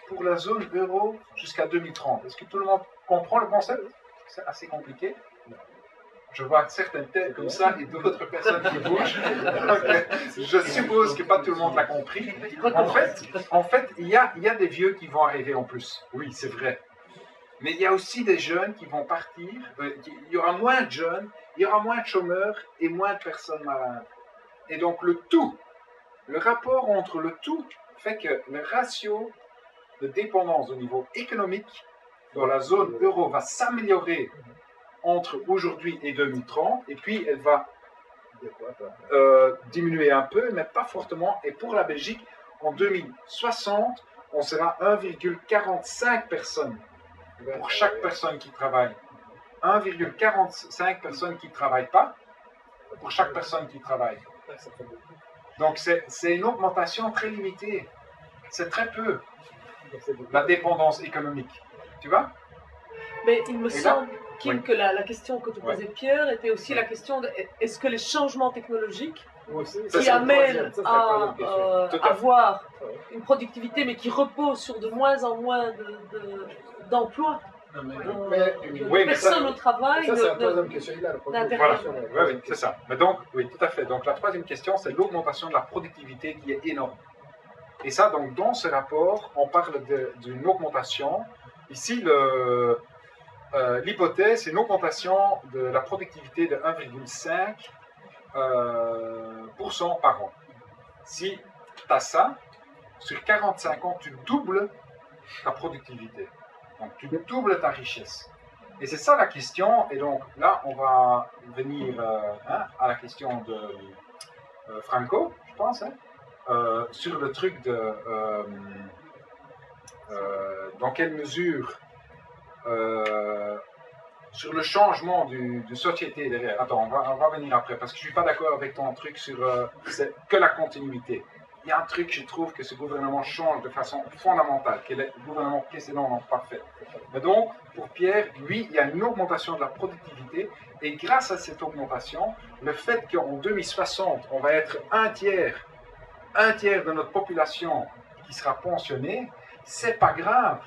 pour la zone euro jusqu'à 2030. Est-ce que tout le monde comprend le concept? C'est assez compliqué. Je vois certaines têtes comme ça et d'autres personnes qui bougent. Je suppose que pas tout le monde l'a compris. En fait, il y a des vieux qui vont arriver en plus. Oui, c'est vrai. Mais il y a aussi des jeunes qui vont partir. Il y aura moins de jeunes, il y aura moins de chômeurs et moins de personnes malades. Et donc le rapport entre le tout fait que le ratio de dépendance au niveau économique dans la zone euro va s'améliorer entre aujourd'hui et 2030, et puis elle va diminuer un peu, mais pas fortement. Et pour la Belgique, en 2060, on sera 1,45 personnes pour chaque personne qui travaille. 1,45 personnes qui ne travaillent pas pour chaque personne qui travaille. Donc c'est une augmentation très limitée. C'est très peu la dépendance économique. Tu vois? Mais il me Et là, semble, Kim, oui. que la question que te Ouais. posait Pierre était aussi Ouais. la question de est-ce que les changements technologiques Ça, qui c'est la amènent troisième- ça, c'est la troisième question. Tout à fait. avoir Ouais. une productivité, mais qui repose sur de moins en moins d'emplois, Non, mais de oui, mais ça- personnes au travail, Ça, c'est la de- troisième question. Il a répondu. d'intervenants. Voilà, oui, c'est ça. Mais donc, oui, tout à fait. Donc, la troisième question, c'est l'augmentation de la productivité qui est énorme. Et ça, donc, dans ce rapport, on parle d'une augmentation. Ici, l'hypothèse, c'est une augmentation de la productivité de 1,5% par an. Si tu as ça, sur 45 ans, tu doubles ta productivité. Donc, tu doubles ta richesse. Et c'est ça la question. Et donc, là, on va venir à la question de Franco, je pense, sur le truc de dans quelle mesure sur le changement de société derrière. Attends, on va venir après, parce que je ne suis pas d'accord avec ton truc sur c'est que la continuité. Il y a un truc, je trouve, que ce gouvernement change de façon fondamentale, que les gouvernements précédents n'ont pas fait. Mais donc, pour Pierre, lui, il y a une augmentation de la productivité, et grâce à cette augmentation, le fait qu'en 2060, on va être un tiers de notre population qui sera pensionnée, c'est pas grave.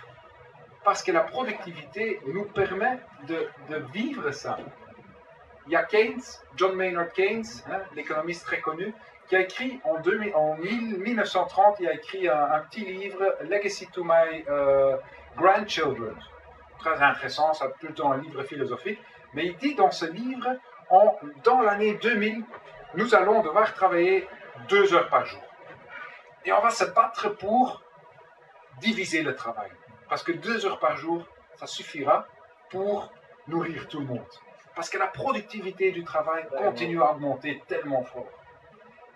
Parce que la productivité nous permet de vivre ça. Il y a Keynes, John Maynard Keynes, l'économiste très connu, qui a écrit en 1930, il a écrit un petit livre, Legacy to My Grandchildren. Très intéressant, c'est plutôt un livre philosophique. Mais il dit dans ce livre, dans l'année 2000, nous allons devoir travailler 2 heures par jour. Et on va se battre pour diviser le travail. Parce que 2 heures par jour, ça suffira pour nourrir tout le monde. Parce que la productivité du travail continue à augmenter tellement fort.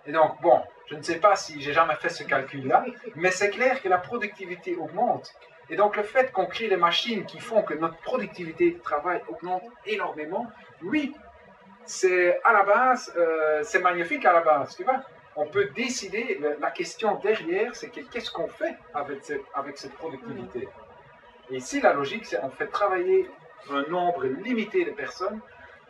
Et donc, bon, je ne sais pas si j'ai jamais fait ce calcul-là, mais c'est clair que la productivité augmente. Et donc, le fait qu'on crée des machines qui font que notre productivité du travail augmente énormément, oui, c'est à la base, c'est magnifique à la base, tu vois. On peut décider, la question derrière, c'est qu'est-ce qu'on fait avec cette productivité. Et ici, la logique, c'est on fait travailler un nombre limité de personnes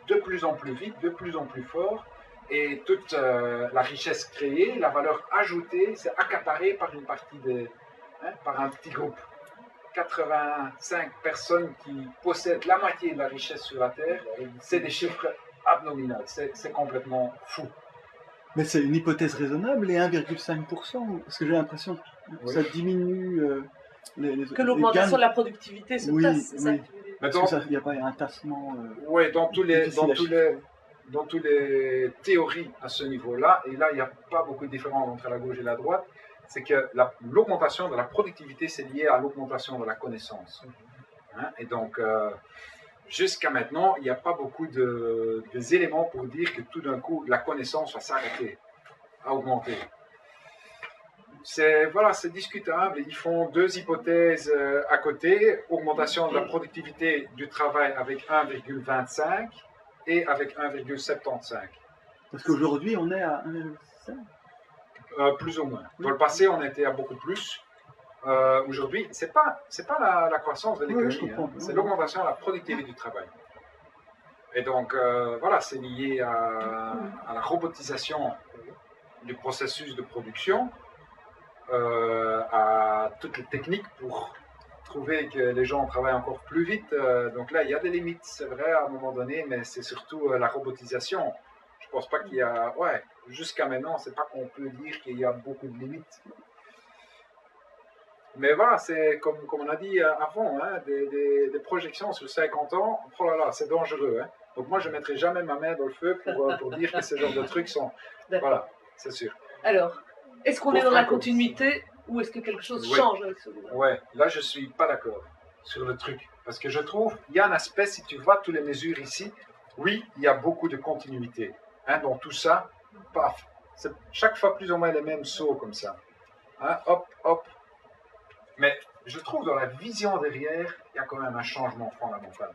de plus en plus vite, de plus en plus fort, et toute la richesse créée, la valeur ajoutée, c'est accaparé par une partie par un petit groupe. 85 personnes qui possèdent la moitié de la richesse sur la Terre, c'est des chiffres abnominaux, c'est complètement fou. Mais c'est une hypothèse raisonnable, les 1,5%, parce que j'ai l'impression que ça diminue que l'augmentation de la productivité se tasse, c'est ça que tu veux dire. Parce qu'il n'y a pas un tassement. Oui, dans toutes les théories à ce niveau-là, et là, il n'y a pas beaucoup de différence entre la gauche et la droite, c'est que l'augmentation de la productivité, c'est lié à l'augmentation de la connaissance. Et donc, jusqu'à maintenant, il n'y a pas beaucoup d'éléments pour dire que tout d'un coup, la connaissance va s'arrêter, à augmenter. C'est discutable. Ils font 2 hypothèses à côté. Augmentation de la productivité du travail avec 1,25 et avec 1,75. Parce qu'aujourd'hui, on est à 1,5. Plus ou moins. Dans le passé, on était à beaucoup plus. Aujourd'hui, c'est pas la croissance de l'économie, c'est l'augmentation de la productivité du travail. Et donc, c'est lié à la robotisation du processus de production, à toutes les techniques pour trouver que les gens travaillent encore plus vite. Donc là, il y a des limites, c'est vrai, à un moment donné, mais c'est surtout la robotisation. Je pense pas qu'il y a... jusqu'à maintenant, c'est pas qu'on peut dire qu'il y a beaucoup de limites. Mais voilà, c'est comme on a dit avant, des projections sur 50 ans, oh là là, c'est dangereux. Donc moi, je ne mettrai jamais ma main dans le feu pour dire que ce genre de trucs sont... Voilà, c'est sûr. Alors, est-ce qu'on est dans la continuité ou est-ce que quelque chose change avec ce gouvernement? Ouais, là, je ne suis pas d'accord sur le truc. Parce que je trouve, il y a un aspect, si tu vois toutes les mesures ici, oui, il y a beaucoup de continuité. Dans tout ça, paf, c'est chaque fois plus ou moins les mêmes sauts comme ça. Hop, hop. Mais je trouve dans la vision derrière, il y a quand même un changement fondamental.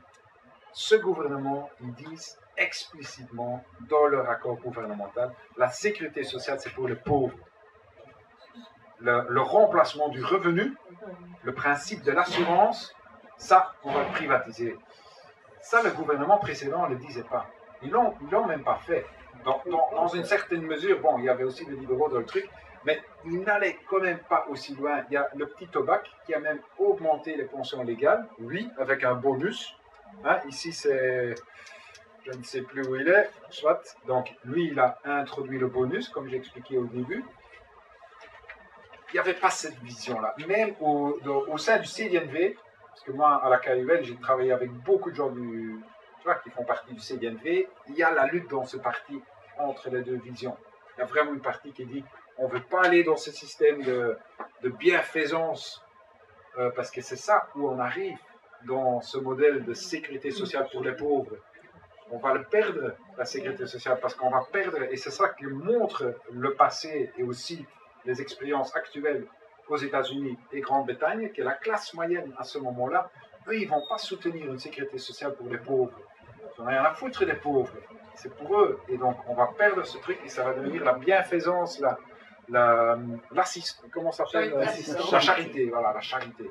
Ce gouvernement, ils disent explicitement dans leur accord gouvernemental, la sécurité sociale, c'est pour les pauvres. Le remplacement du revenu, le principe de l'assurance, ça, on va le privatiser. Ça, le gouvernement précédent ne le disait pas. Ils l'ont même pas fait. Dans une certaine mesure, bon, il y avait aussi les libéraux dans le truc, mais ils n'allaient quand même pas aussi loin. Il y a le petit Tobac qui a même augmenté les pensions légales, lui, avec un bonus. Hein, ici, c'est... Je ne sais plus où il est, soit. Donc, lui, il a introduit le bonus, comme j'ai expliqué au début. Il n'y avait pas cette vision-là. Même au sein du CDNV, parce que moi, à la KUL, j'ai travaillé avec beaucoup de gens qui font partie du CDNV. Il y a la lutte dans ce parti entre les deux visions. Il y a vraiment une partie qui dit on ne veut pas aller dans ce système de bienfaisance, parce que c'est ça où on arrive dans ce modèle de sécurité sociale pour les pauvres. On va le perdre, la sécurité sociale, parce qu'on va perdre, et c'est ça que montre le passé et aussi les expériences actuelles aux États-Unis et Grande-Bretagne, que la classe moyenne à ce moment-là, eux, ils ne vont pas soutenir une sécurité sociale pour les pauvres. Ils n'ont rien à foutre des pauvres. C'est pour eux. Et donc, on va perdre ce truc et ça va devenir la bienfaisance, comment ça s'appelle ? La charité, voilà, la charité.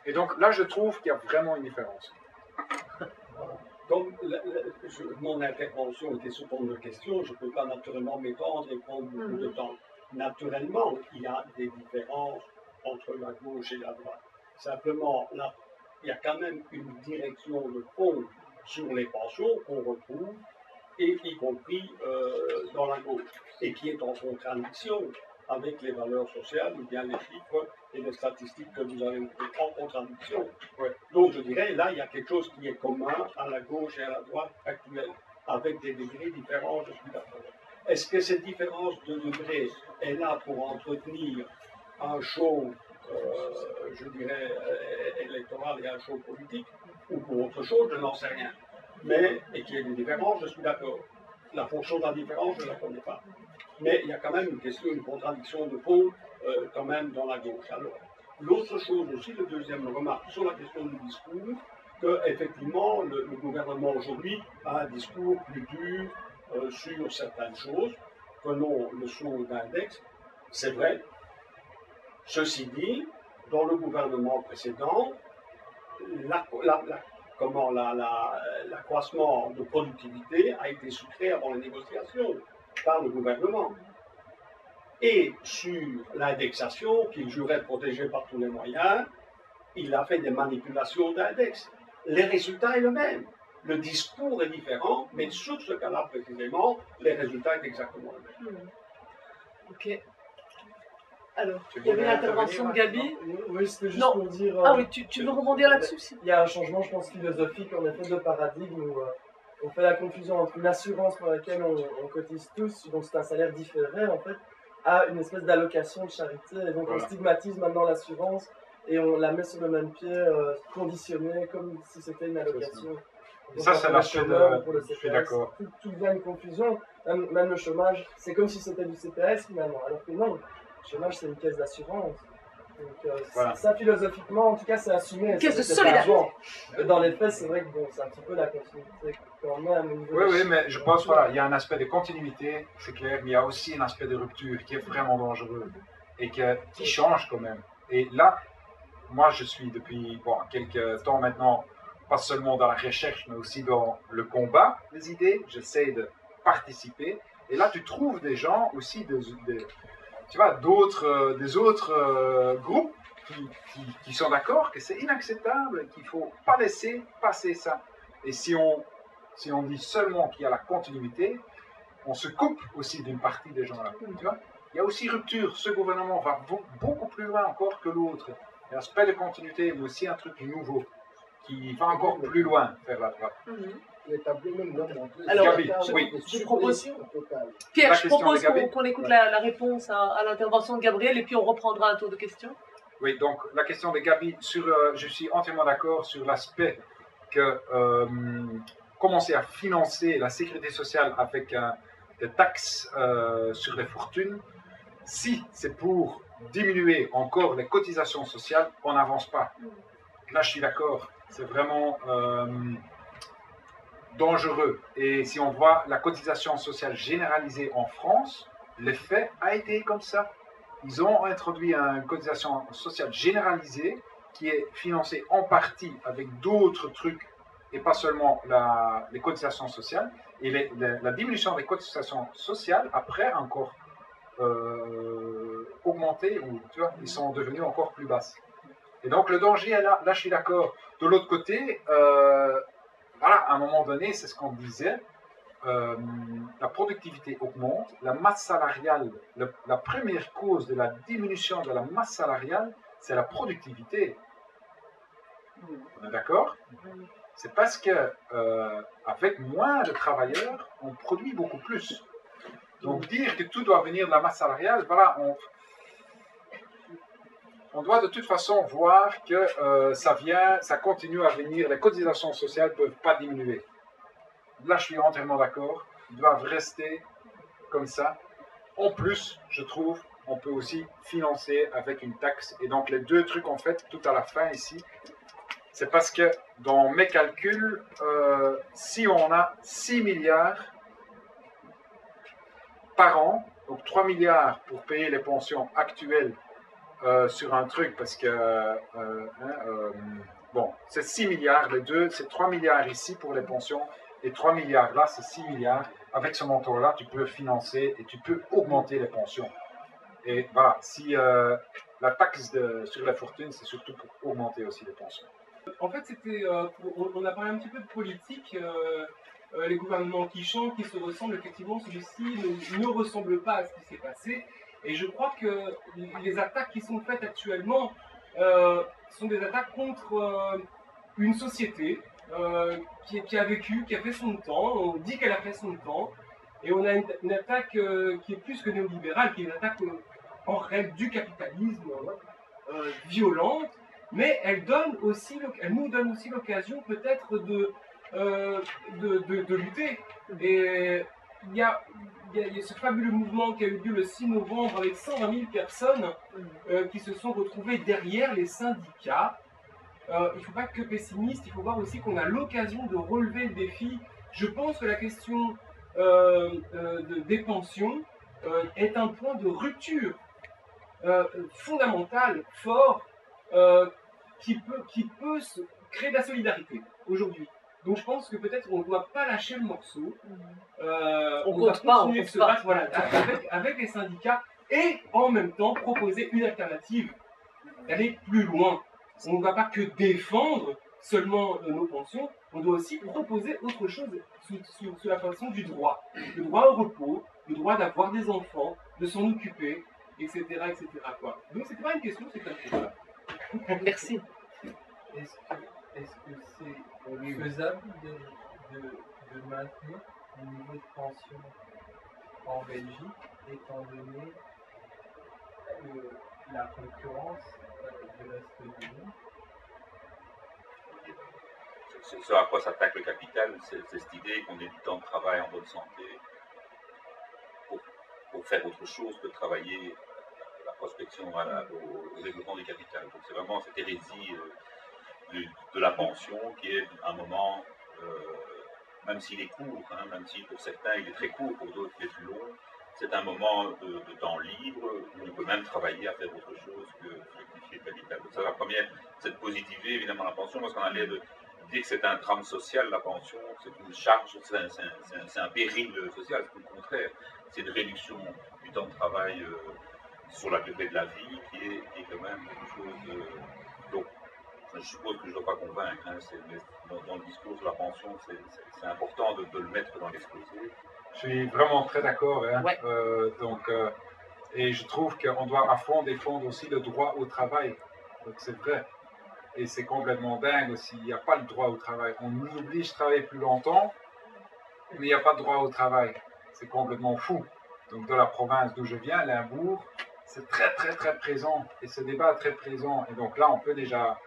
Et donc, là, je trouve qu'il y a vraiment une différence. Comme mon intervention était sous forme de questions, je ne peux pas naturellement m'étendre et prendre beaucoup de temps. Naturellement, il y a des différences entre la gauche et la droite. Simplement, là, il y a quand même une direction de fond sur les pensions qu'on retrouve, et y compris dans la gauche, et qui est en contradiction avec les valeurs sociales, ou bien les chiffres et les statistiques que vous avez montrées, en contradiction. Ouais. Donc je dirais, là, il y a quelque chose qui est commun à la gauche et à la droite actuelle, avec des degrés différents, je suis d'accord. Est-ce que cette différence de degré est là pour entretenir un show, je dirais, électoral et un show politique, ou pour autre chose, je n'en sais rien. Mais, et qu'il y ait des différences, je suis d'accord. La fonction de la différence, je ne la connais pas. Mais il y a quand même une question, une contradiction de fond, quand même, dans la gauche. Alors, l'autre chose aussi, le deuxième remarque sur la question du discours, qu'effectivement, le gouvernement aujourd'hui a un discours plus dur sur certaines choses. Prenons le saut d'index, c'est vrai. Ceci dit, dans le gouvernement précédent, l'accroissement de productivité a été sucré avant les négociations par le gouvernement. Et sur l'indexation, qu'il jurait protégée par tous les moyens, il a fait des manipulations d'index. Les résultats est le même. Le discours est différent, mais sur ce cas-là précisément, les résultats sont exactement le même. Ok. Alors, il y avait l'intervention de Gabi. Oui, c'était juste pour dire... ah oui, tu veux rebondir là-dessus? Il y a un changement, je pense, philosophique, en effet, de paradigme où on fait la confusion entre une assurance pour laquelle on cotise tous, donc c'est un salaire différé, en fait, à une espèce d'allocation de charité. Et donc, on stigmatise maintenant l'assurance et on la met sur le même pied, conditionnée, comme si c'était une allocation. Donc, ça, c'est la chômage, je suis d'accord. Tout devient une confusion. Même le chômage, c'est comme si c'était du CPS, finalement, alors que non. Le chômage, c'est une caisse d'assurance. Donc, ça, philosophiquement, en tout cas, c'est assumé. Une caisse de solidarité. Dans les faits, c'est vrai que bon, c'est un petit peu la continuité quand même. Oui, mais je pense qu'il y a un aspect de continuité, c'est clair, mais il y a aussi un aspect de rupture qui est vraiment dangereux et qui change quand même. Et là, moi, je suis depuis quelques temps maintenant, pas seulement dans la recherche, mais aussi dans le combat des idées. J'essaie de participer. Et là, tu trouves des gens aussi, tu vois, des autres groupes qui sont d'accord que c'est inacceptable, qu'il ne faut pas laisser passer ça. Et si on dit seulement qu'il y a la continuité, on se coupe aussi d'une partie des gens là. Tu vois, il y a aussi rupture. Ce gouvernement va beaucoup plus loin encore que l'autre. Il y a l'aspect de continuité, mais aussi un truc nouveau qui va encore plus loin vers la droite. Alors, Gabi, je propose, Pierre, je propose qu'on écoute la réponse à l'intervention de Gabriel et puis on reprendra un tour de questions. Oui, donc la question de Gabi, je suis entièrement d'accord sur l'aspect que commencer à financer la sécurité sociale avec des taxes sur les fortunes, si c'est pour diminuer encore les cotisations sociales, on n'avance pas. Là, je suis d'accord, c'est vraiment dangereux. Et si on voit la cotisation sociale généralisée en France, l'effet a été comme ça. Ils ont introduit une cotisation sociale généralisée qui est financé en partie avec d'autres trucs et pas seulement les cotisations sociales. Et la diminution des cotisations sociales, après, encore augmenté, ou tu vois, ils sont devenus encore plus basses. Et donc le danger est là, je suis d'accord. De l'autre côté, voilà, à un moment donné, c'est ce qu'on disait, la productivité augmente, la masse salariale, la première cause de la diminution de la masse salariale, c'est la productivité. On est d'accord? C'est parce que avec moins de travailleurs, on produit beaucoup plus. Donc dire que tout doit venir de la masse salariale, voilà, on doit de toute façon voir que ça continue à venir, les cotisations sociales ne peuvent pas diminuer. Là, je suis entièrement d'accord, ils doivent rester comme ça. En plus, je trouve, on peut aussi financer avec une taxe. Et donc les deux trucs, en fait, tout à la fin ici, c'est parce que dans mes calculs, si on a 6 milliards par an, donc 3 milliards pour payer les pensions actuelles sur un truc, parce que, bon, c'est 6 milliards, les deux, c'est 3 milliards ici pour les pensions, et 3 milliards là, c'est 6 milliards. Avec ce montant-là, tu peux financer et tu peux augmenter les pensions. Et voilà, si la taxe sur la fortune, c'est surtout pour augmenter aussi les pensions. En fait, c'était, on a parlé un petit peu de politique, les gouvernements qui changent, qui se ressemblent, effectivement, celui-ci ne ressemble pas à ce qui s'est passé. Et je crois que les attaques qui sont faites actuellement sont des attaques contre une société qui a vécu, qui a fait son temps, on dit qu'elle a fait son temps, et on a une attaque qui est plus que néolibérale, qui est une attaque en règle du capitalisme, violente, mais elle nous donne aussi l'occasion peut-être de lutter. Et il y a ce fabuleux mouvement qui a eu lieu le 6 novembre avec 120 000 personnes qui se sont retrouvées derrière les syndicats. Il ne faut pas être que pessimiste, il faut voir aussi qu'on a l'occasion de relever le défi. Je pense que la question des pensions est un point de rupture fondamental, fort, qui peut créer de la solidarité aujourd'hui. Donc je pense que peut-être on ne doit pas lâcher le morceau. On doit continuer de se battre, voilà, avec les syndicats et en même temps proposer une alternative. Aller plus loin. On ne va pas que défendre seulement nos pensions, on doit aussi proposer autre chose sous la façon du droit. Le droit au repos, le droit d'avoir des enfants, de s'en occuper, etc. etc. quoi. Donc c'est pas une question, c'est un débat. Merci. Est-ce que c'est faisable de maintenir le niveau de pension en Belgique, étant donné la concurrence de reste du monde? Ce à quoi s'attaque le capital, c'est cette idée qu'on ait du temps de travail en bonne santé pour faire autre chose que de travailler à la prospection, au développement du capital. Donc c'est vraiment cette hérésie de la pension qui est un moment, même s'il est court, hein, même si pour certains il est très court, pour d'autres il est plus long, c'est un moment de temps libre où on peut même travailler à faire autre chose que fructifier le capital. Donc ça, la première, c'est de positiver évidemment la pension, parce qu'on a l'air de dire que c'est un drame social, la pension, c'est une charge, c'est un péril social, c'est tout le contraire. C'est une réduction du temps de travail sur la durée de la vie qui est quand même quelque chose. Donc, je suppose que je ne dois pas convaincre, hein, dans le discours sur la pension, c'est important de le mettre dans l'exposé. Je suis vraiment très d'accord. Hein. Ouais. Et je trouve qu'on doit à fond défendre aussi le droit au travail. Donc c'est vrai. Et c'est complètement dingue aussi. Il n'y a pas le droit au travail. On nous oblige à travailler plus longtemps, mais il n'y a pas de droit au travail. C'est complètement fou. Donc dans la province d'où je viens, Limbourg, c'est très très très présent. Et ce débat est très présent. Et donc là, on peut déjà...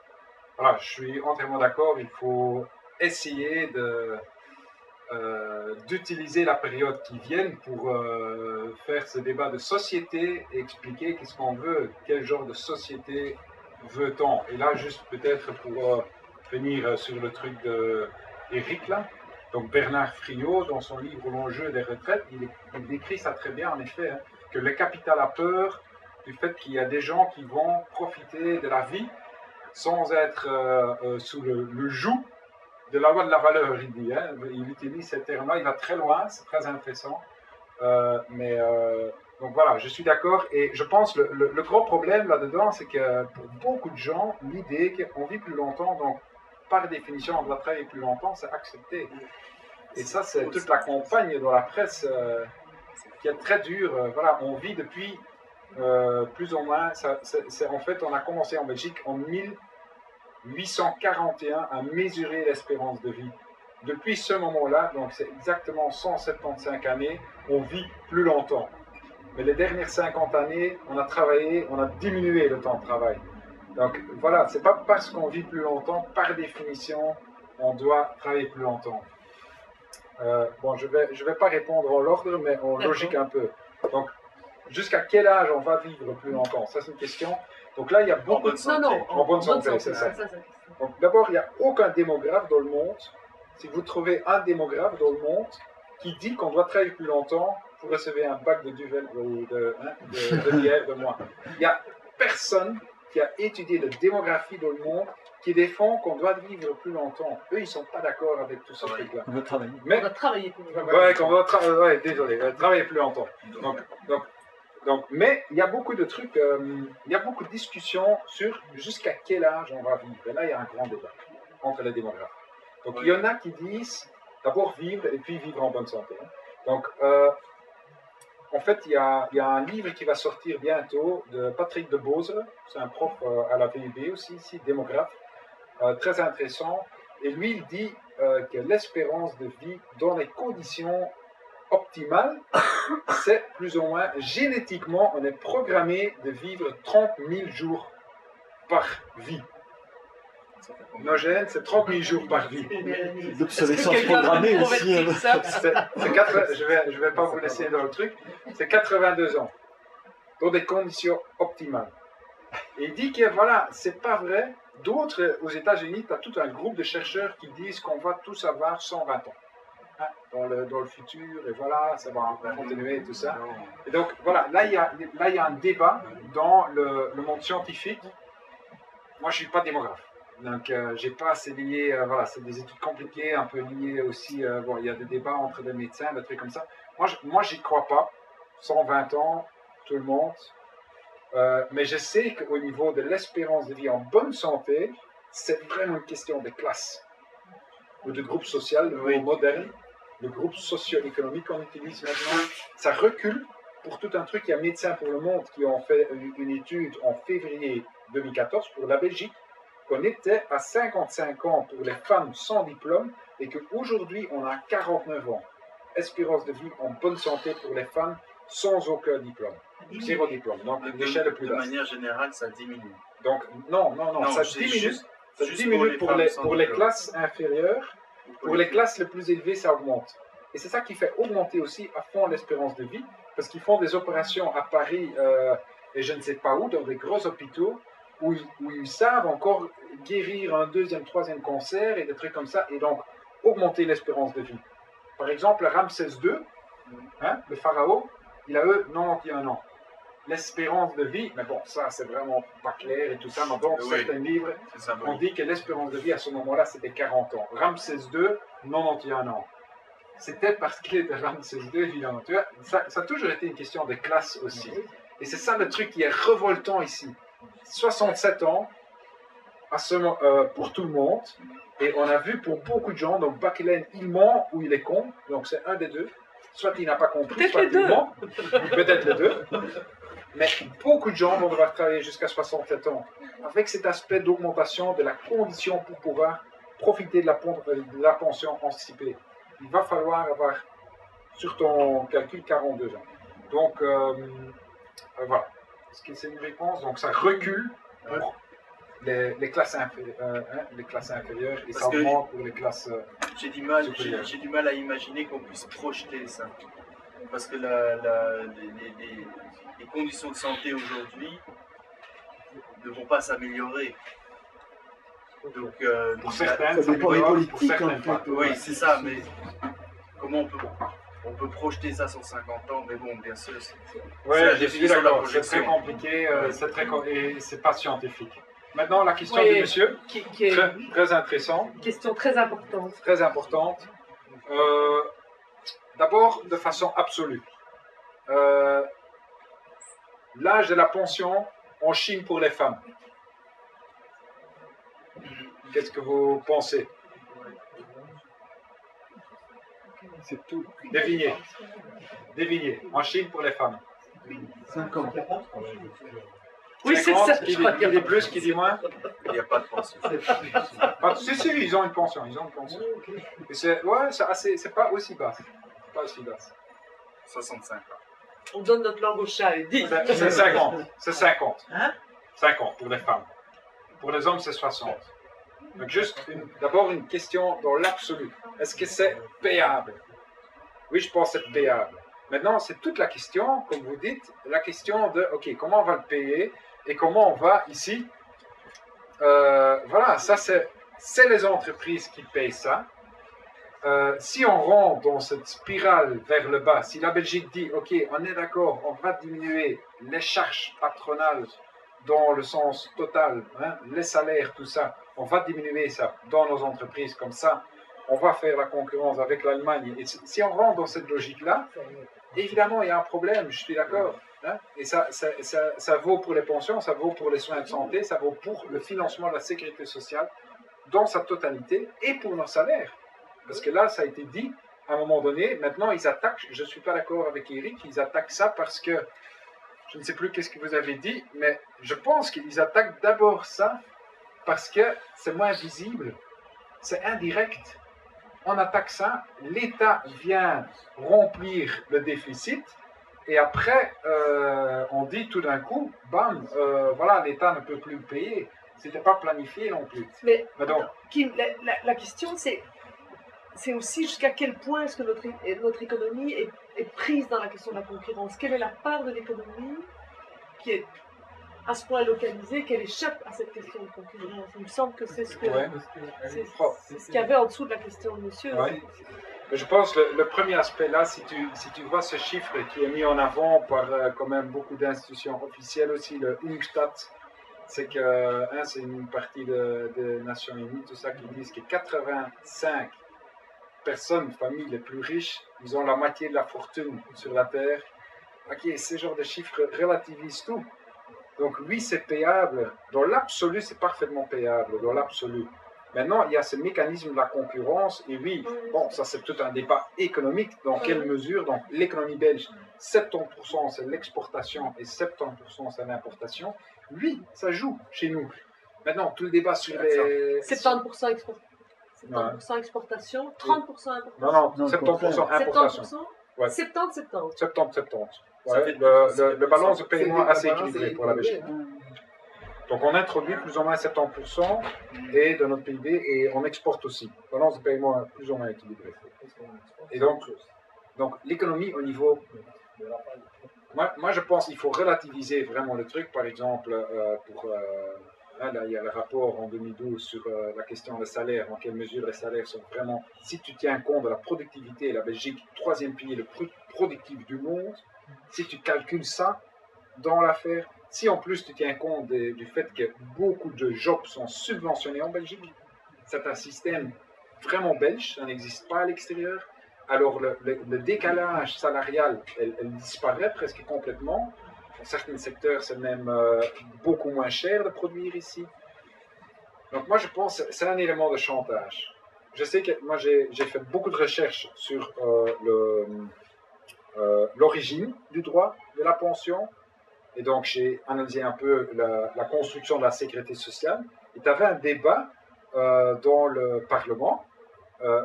Voilà, je suis entièrement d'accord. Il faut essayer d'utiliser la période qui vient pour faire ce débat de société et expliquer qu'est-ce qu'on veut, quel genre de société veut-on. Et là, juste peut-être pour venir sur le truc d'Éric là, donc Bernard Friot, dans son livre L'enjeu des retraites, il décrit ça très bien en effet, hein, que le capital a peur du fait qu'il y a des gens qui vont profiter de la vie sans être sous le joug de la loi de la valeur, il dit. Hein. Il utilise ces termes-là, il va très loin, c'est très intéressant. Donc voilà, je suis d'accord. Et je pense que le gros problème là-dedans, c'est que pour beaucoup de gens, l'idée qu'on vit plus longtemps, donc par définition, on doit travailler plus longtemps, c'est accepté. Et ça, c'est toute la campagne dans la presse qui est très dure. Voilà, on vit depuis plus ou moins, en fait, on a commencé en Belgique en 1841 à mesurer l'espérance de vie. Depuis ce moment-là, donc c'est exactement 175 années, on vit plus longtemps. Mais les dernières 50 années, on a travaillé, on a diminué le temps de travail. Donc voilà, c'est pas parce qu'on vit plus longtemps, par définition, on doit travailler plus longtemps. Bon, je vais pas répondre en l'ordre, mais en logique un peu. Donc, jusqu'à quel âge on va vivre plus longtemps? Ça, c'est une question. Donc là, il y a beaucoup de santé. En bonne santé, c'est ça. Donc d'abord, il n'y a aucun démographe dans le monde. Si vous trouvez un démographe dans le monde qui dit qu'on doit travailler plus longtemps, vous recevez un bac de duvel ou de bière de moins. Il n'y a personne qui a étudié la démographie dans le monde qui défend qu'on doit vivre plus longtemps. Eux, ils ne sont pas d'accord avec tout ce truc-là. On veut travailler. Mais, on doit travailler plus longtemps. Ouais, désolé, travailler plus longtemps. Donc, mais il y a beaucoup de trucs, il y a beaucoup de discussions sur jusqu'à quel âge on va vivre. Et là, il y a un grand débat entre les démographes. Donc, il y en a qui disent d'abord vivre et puis vivre en bonne santé. Donc, en fait, il y a un livre qui va sortir bientôt de Patrick de Bose, c'est un prof à la VUB aussi, ici, démographe, très intéressant. Et lui, il dit que l'espérance de vie dans les conditions optimales, c'est plus ou moins génétiquement, on est programmé de vivre 30 000 jours par vie. Nos gènes, c'est 30 000 jours par vie. L'obsolescence programmée aussi. Je vais pas vous laisser dans le truc. C'est 82 ans, dans des conditions optimales. Et il dit que voilà, c'est pas vrai. D'autres, aux États-Unis, tu as tout un groupe de chercheurs qui disent qu'on va tous avoir 120 ans. Hein, dans le futur, et voilà, ça va continuer et tout ça. Et donc, voilà, là, il y a un débat dans le monde scientifique. Moi, je suis pas démographe. Donc, j'ai pas assez lié, voilà, c'est des études compliquées, un peu liées aussi, bon, il y a des débats entre des médecins, des trucs comme ça. Moi j'y crois pas, 120 ans, tout le monde, mais je sais qu'au niveau de l'espérance de vie en bonne santé, c'est vraiment une question de classe, ou de groupe social, le mot moderne, le groupe socio-économique qu'on utilise maintenant, ça recule pour tout un truc. Il y a Médecins pour le Monde qui ont fait une étude en février 2014 pour la Belgique, qu'on était à 55 ans pour les femmes sans diplôme et qu'aujourd'hui on a 49 ans. Espérance de vie en bonne santé pour les femmes sans aucun diplôme. Zéro diplôme. Donc l'échelle plus basse. De manière générale, ça diminue. Donc non, ça diminue. Ça diminue pour les classes inférieures. Pour les classes les plus élevées, ça augmente. Et c'est ça qui fait augmenter aussi à fond l'espérance de vie, parce qu'ils font des opérations à Paris et je ne sais pas où, dans des gros hôpitaux, où ils savent encore guérir un deuxième, troisième cancer et des trucs comme ça, et donc augmenter l'espérance de vie. Par exemple, Ramsès II, hein, le pharaon, il a eu 91 ans. L'espérance de vie, mais bon, ça c'est vraiment pas clair et tout ça, mais dans certains livres, on dit que l'espérance de vie à ce moment-là c'était 40 ans. Ramsès II, 91 ans. C'était parce qu'il était Ramsès II, évidemment. Tu vois, ça a toujours été une question de classe aussi. Et c'est ça le truc qui est révoltant ici. 67 ans pour tout le monde, et on a vu pour beaucoup de gens, donc Bachelen, il ment ou il est con, donc c'est un des deux, soit il n'a pas compris, soit il ment, peut-être les deux, mais beaucoup de gens vont devoir travailler jusqu'à 67 ans, avec cet aspect d'augmentation de la condition pour pouvoir profiter de la pension anticipée. Il va falloir avoir, sur ton calcul, 42 ans. Donc, voilà. Est-ce que c'est une réponse? Donc ça recule pour les classes inférieures et ça augmente pour les classes j'ai du mal à imaginer qu'on puisse projeter ça. Parce que les conditions de santé aujourd'hui ne vont pas s'améliorer. Donc, pour certains, ça dépend des politiques. Oui, c'est ça, mais comment on peut projeter ça sur 50 ans, mais bon, bien sûr, oui, je suis d'accord, c'est très compliqué, et c'est pas scientifique. Maintenant, la question Oui, du monsieur, qui est très intéressant, une question très importante. très importante. D'abord, de façon absolue. L'âge de la pension en Chine pour les femmes. Qu'est-ce que vous pensez? C'est tout. Devinez. Devinez. En Chine pour les femmes. 5 ans. Oui, c'est 50, ça. Qui dit plus, qui dit moins? Il n'y a pas de pension. Ah, si, ils ont une pension. Ils ont une pension. Et c'est pas aussi basse. Pas aussi basse. 65 ans. On donne notre langue au chat et dit. C'est 50. C'est 50. Hein? 50 pour les femmes. Pour les hommes, c'est 60. Donc d'abord une question dans l'absolu. Est-ce que c'est payable? Oui, je pense que c'est payable. Maintenant, c'est toute la question, comme vous dites, la question de, OK, comment on va le payer et comment on va ici. Voilà, ça c'est les entreprises qui payent ça. Si on rentre dans cette spirale vers le bas, si la Belgique dit, OK, on est d'accord, on va diminuer les charges patronales dans le sens total, hein, les salaires, tout ça, on va diminuer ça dans nos entreprises comme ça, on va faire la concurrence avec l'Allemagne. Et si on rentre dans cette logique-là, évidemment, il y a un problème, je suis d'accord. Hein, et ça vaut pour les pensions, ça vaut pour les soins de santé, ça vaut pour le financement de la sécurité sociale dans sa totalité et pour nos salaires. Parce que là, ça a été dit, à un moment donné, maintenant ils attaquent, je ne suis pas d'accord avec Eric, ils attaquent ça parce que, je ne sais plus qu'est-ce que vous avez dit, mais je pense qu'ils attaquent d'abord ça parce que c'est moins visible, c'est indirect. On attaque ça, l'État vient remplir le déficit, et après, on dit tout d'un coup, bam, voilà, l'État ne peut plus le payer. C'était pas planifié non plus. Mais donc, Kim, la question c'est aussi jusqu'à quel point est-ce que notre économie est prise dans la question de la concurrence. Quelle est la part de l'économie qui est à ce point localisée qu'elle échappe à cette question de concurrence? Il me semble que c'est ce que c'est ce qu'il y avait en dessous de la question de monsieur. Ouais. Je pense que le premier aspect là, si tu vois ce chiffre qui est mis en avant par quand même beaucoup d'institutions officielles aussi, le UNCTAD, c'est que c'est une partie des Nations Unies, tout ça, qui disent que 85 personnes, familles les plus riches, ils ont la moitié de la fortune sur la Terre. Ok, ce genre de chiffres relativisent tout. Donc oui, c'est payable. Dans l'absolu, c'est parfaitement payable, dans l'absolu. Maintenant, il y a ce mécanisme de la concurrence, et oui, bon, ça c'est tout un débat économique. Dans quelle mesure, donc l'économie belge, 70% c'est l'exportation et 70% c'est l'importation. Oui, ça joue chez nous. Maintenant, tout le débat sur les... 70% exportation, 30% importation. Non, 70% importation. 70%. Ouais. 70-70. 70-70. Ouais, le balance de paiement assez équilibré pour la Belgique. Donc on introduit plus ou moins 70% et de notre PIB et on exporte aussi. Balance de paiement plus ou moins équilibrée. Et donc l'économie au niveau... Moi je pense qu'il faut relativiser vraiment le truc. Par exemple, là il y a le rapport en 2012 sur la question des salaires, en quelle mesure les salaires sont vraiment... Si tu tiens compte de la productivité, la Belgique, troisième pays le plus productif du monde, si tu calcules ça dans l'affaire, si en plus tu tiens compte du fait que beaucoup de jobs sont subventionnés en Belgique, c'est un système vraiment belge, ça n'existe pas à l'extérieur, alors le décalage salarial, elle disparaît presque complètement. Dans certains secteurs, c'est même beaucoup moins cher de produire ici. Donc moi je pense que c'est un élément de chantage. Je sais que moi j'ai fait beaucoup de recherches sur l'origine du droit de la pension. Et donc, j'ai analysé un peu la construction de la sécurité sociale. Et tu avais un débat dans le Parlement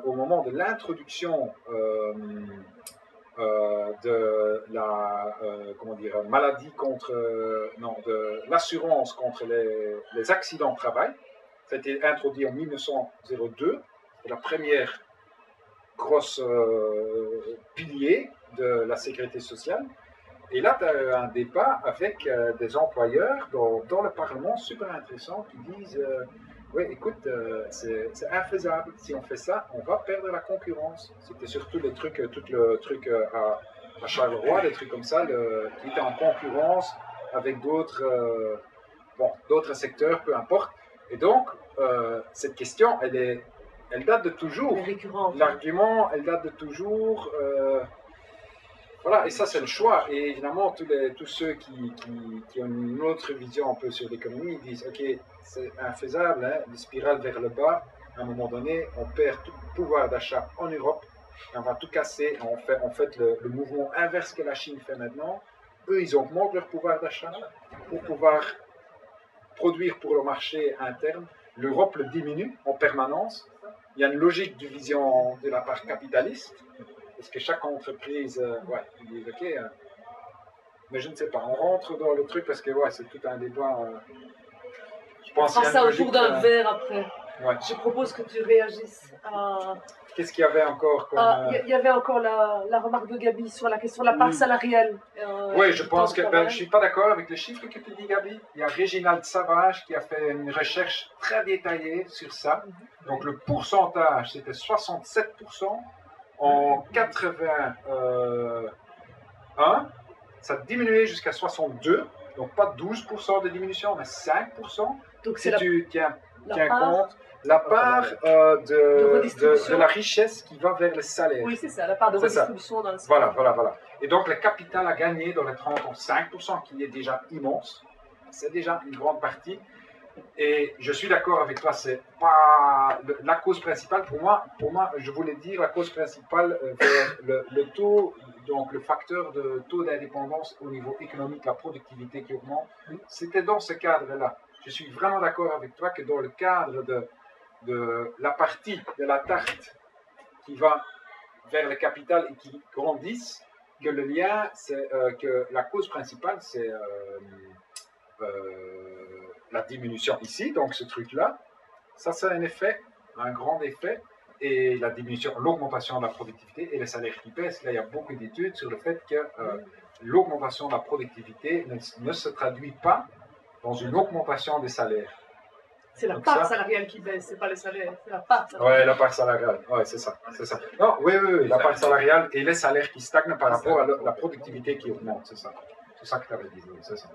au moment de l'introduction de la maladie de l'assurance contre les accidents de travail. Ça a été introduit en 1902. C'est la première grosse pilier de la sécurité sociale. Et là, tu as un débat avec des employeurs dans le Parlement super intéressant qui disent oui, écoute, c'est infaisable. Si on fait ça, on va perdre la concurrence. C'était surtout tout le truc à Charleroi, des trucs comme ça, qui étaient en concurrence avec d'autres bon, d'autres secteurs, peu importe. Et donc, cette question, elle date de toujours. L'argument, elle date de toujours. Voilà, et ça, c'est le choix. Et évidemment, tous ceux qui ont une autre vision un peu sur l'économie disent, OK, c'est infaisable, hein, une spirale vers le bas. À un moment donné, on perd tout pouvoir d'achat en Europe. Et on va tout casser. On fait le mouvement inverse que la Chine fait maintenant. Eux, ils augmentent leur pouvoir d'achat pour pouvoir produire pour le marché interne. L'Europe le diminue en permanence. Il y a une logique de vision de la part capitaliste. Parce que chaque entreprise, ouais, il dit, OK, mais je ne sais pas, on rentre dans le truc parce que ouais, c'est tout un débat. Je pense on fera ça autour d'un verre après. Ouais. Je propose que tu réagisses à... Qu'est-ce qu'il y avait encore comme... Il y avait encore la remarque de Gabi sur la question de la part salariale. Oui, je pense que je ne suis pas d'accord avec les chiffres que tu dis, Gabi. Il y a Réginald Savage qui a fait une recherche très détaillée sur ça. Donc le pourcentage, c'était 67%. En 81, ça a diminué jusqu'à 62%. Donc pas 12% de diminution, mais 5%. Donc si tu tiens compte, la part de la richesse qui va vers le salaire. Oui, c'est ça, la part de redistribution dans le salaire. Voilà. Et donc le capital a gagné dans les 30 ans 5%, qui est déjà immense. C'est déjà une grande partie. Et je suis d'accord avec toi, c'est pas la cause principale. Pour moi, je voulais dire la cause principale vers le taux, donc le facteur de taux d'indépendance au niveau économique, la productivité qui augmente. C'était dans ce cadre-là. Je suis vraiment d'accord avec toi que dans le cadre de la partie de la tarte qui va vers le capital et qui grandisse, que le lien, c'est que la cause principale, c'est la diminution ici, donc ce truc-là, ça c'est un effet, un grand effet, et la diminution, l'augmentation de la productivité et les salaires qui baissent. Là, il y a beaucoup d'études sur le fait que l'augmentation de la productivité ne se traduit pas dans une augmentation des salaires. C'est la part salariale qui baisse, c'est pas les salaires, c'est la part salariale. Ouais, la part salariale, ouais, c'est ça. Non, oui, la part salariale et les salaires qui stagnent par rapport à la productivité qui augmente, c'est ça. C'est ça que tu avais dit, c'est ça.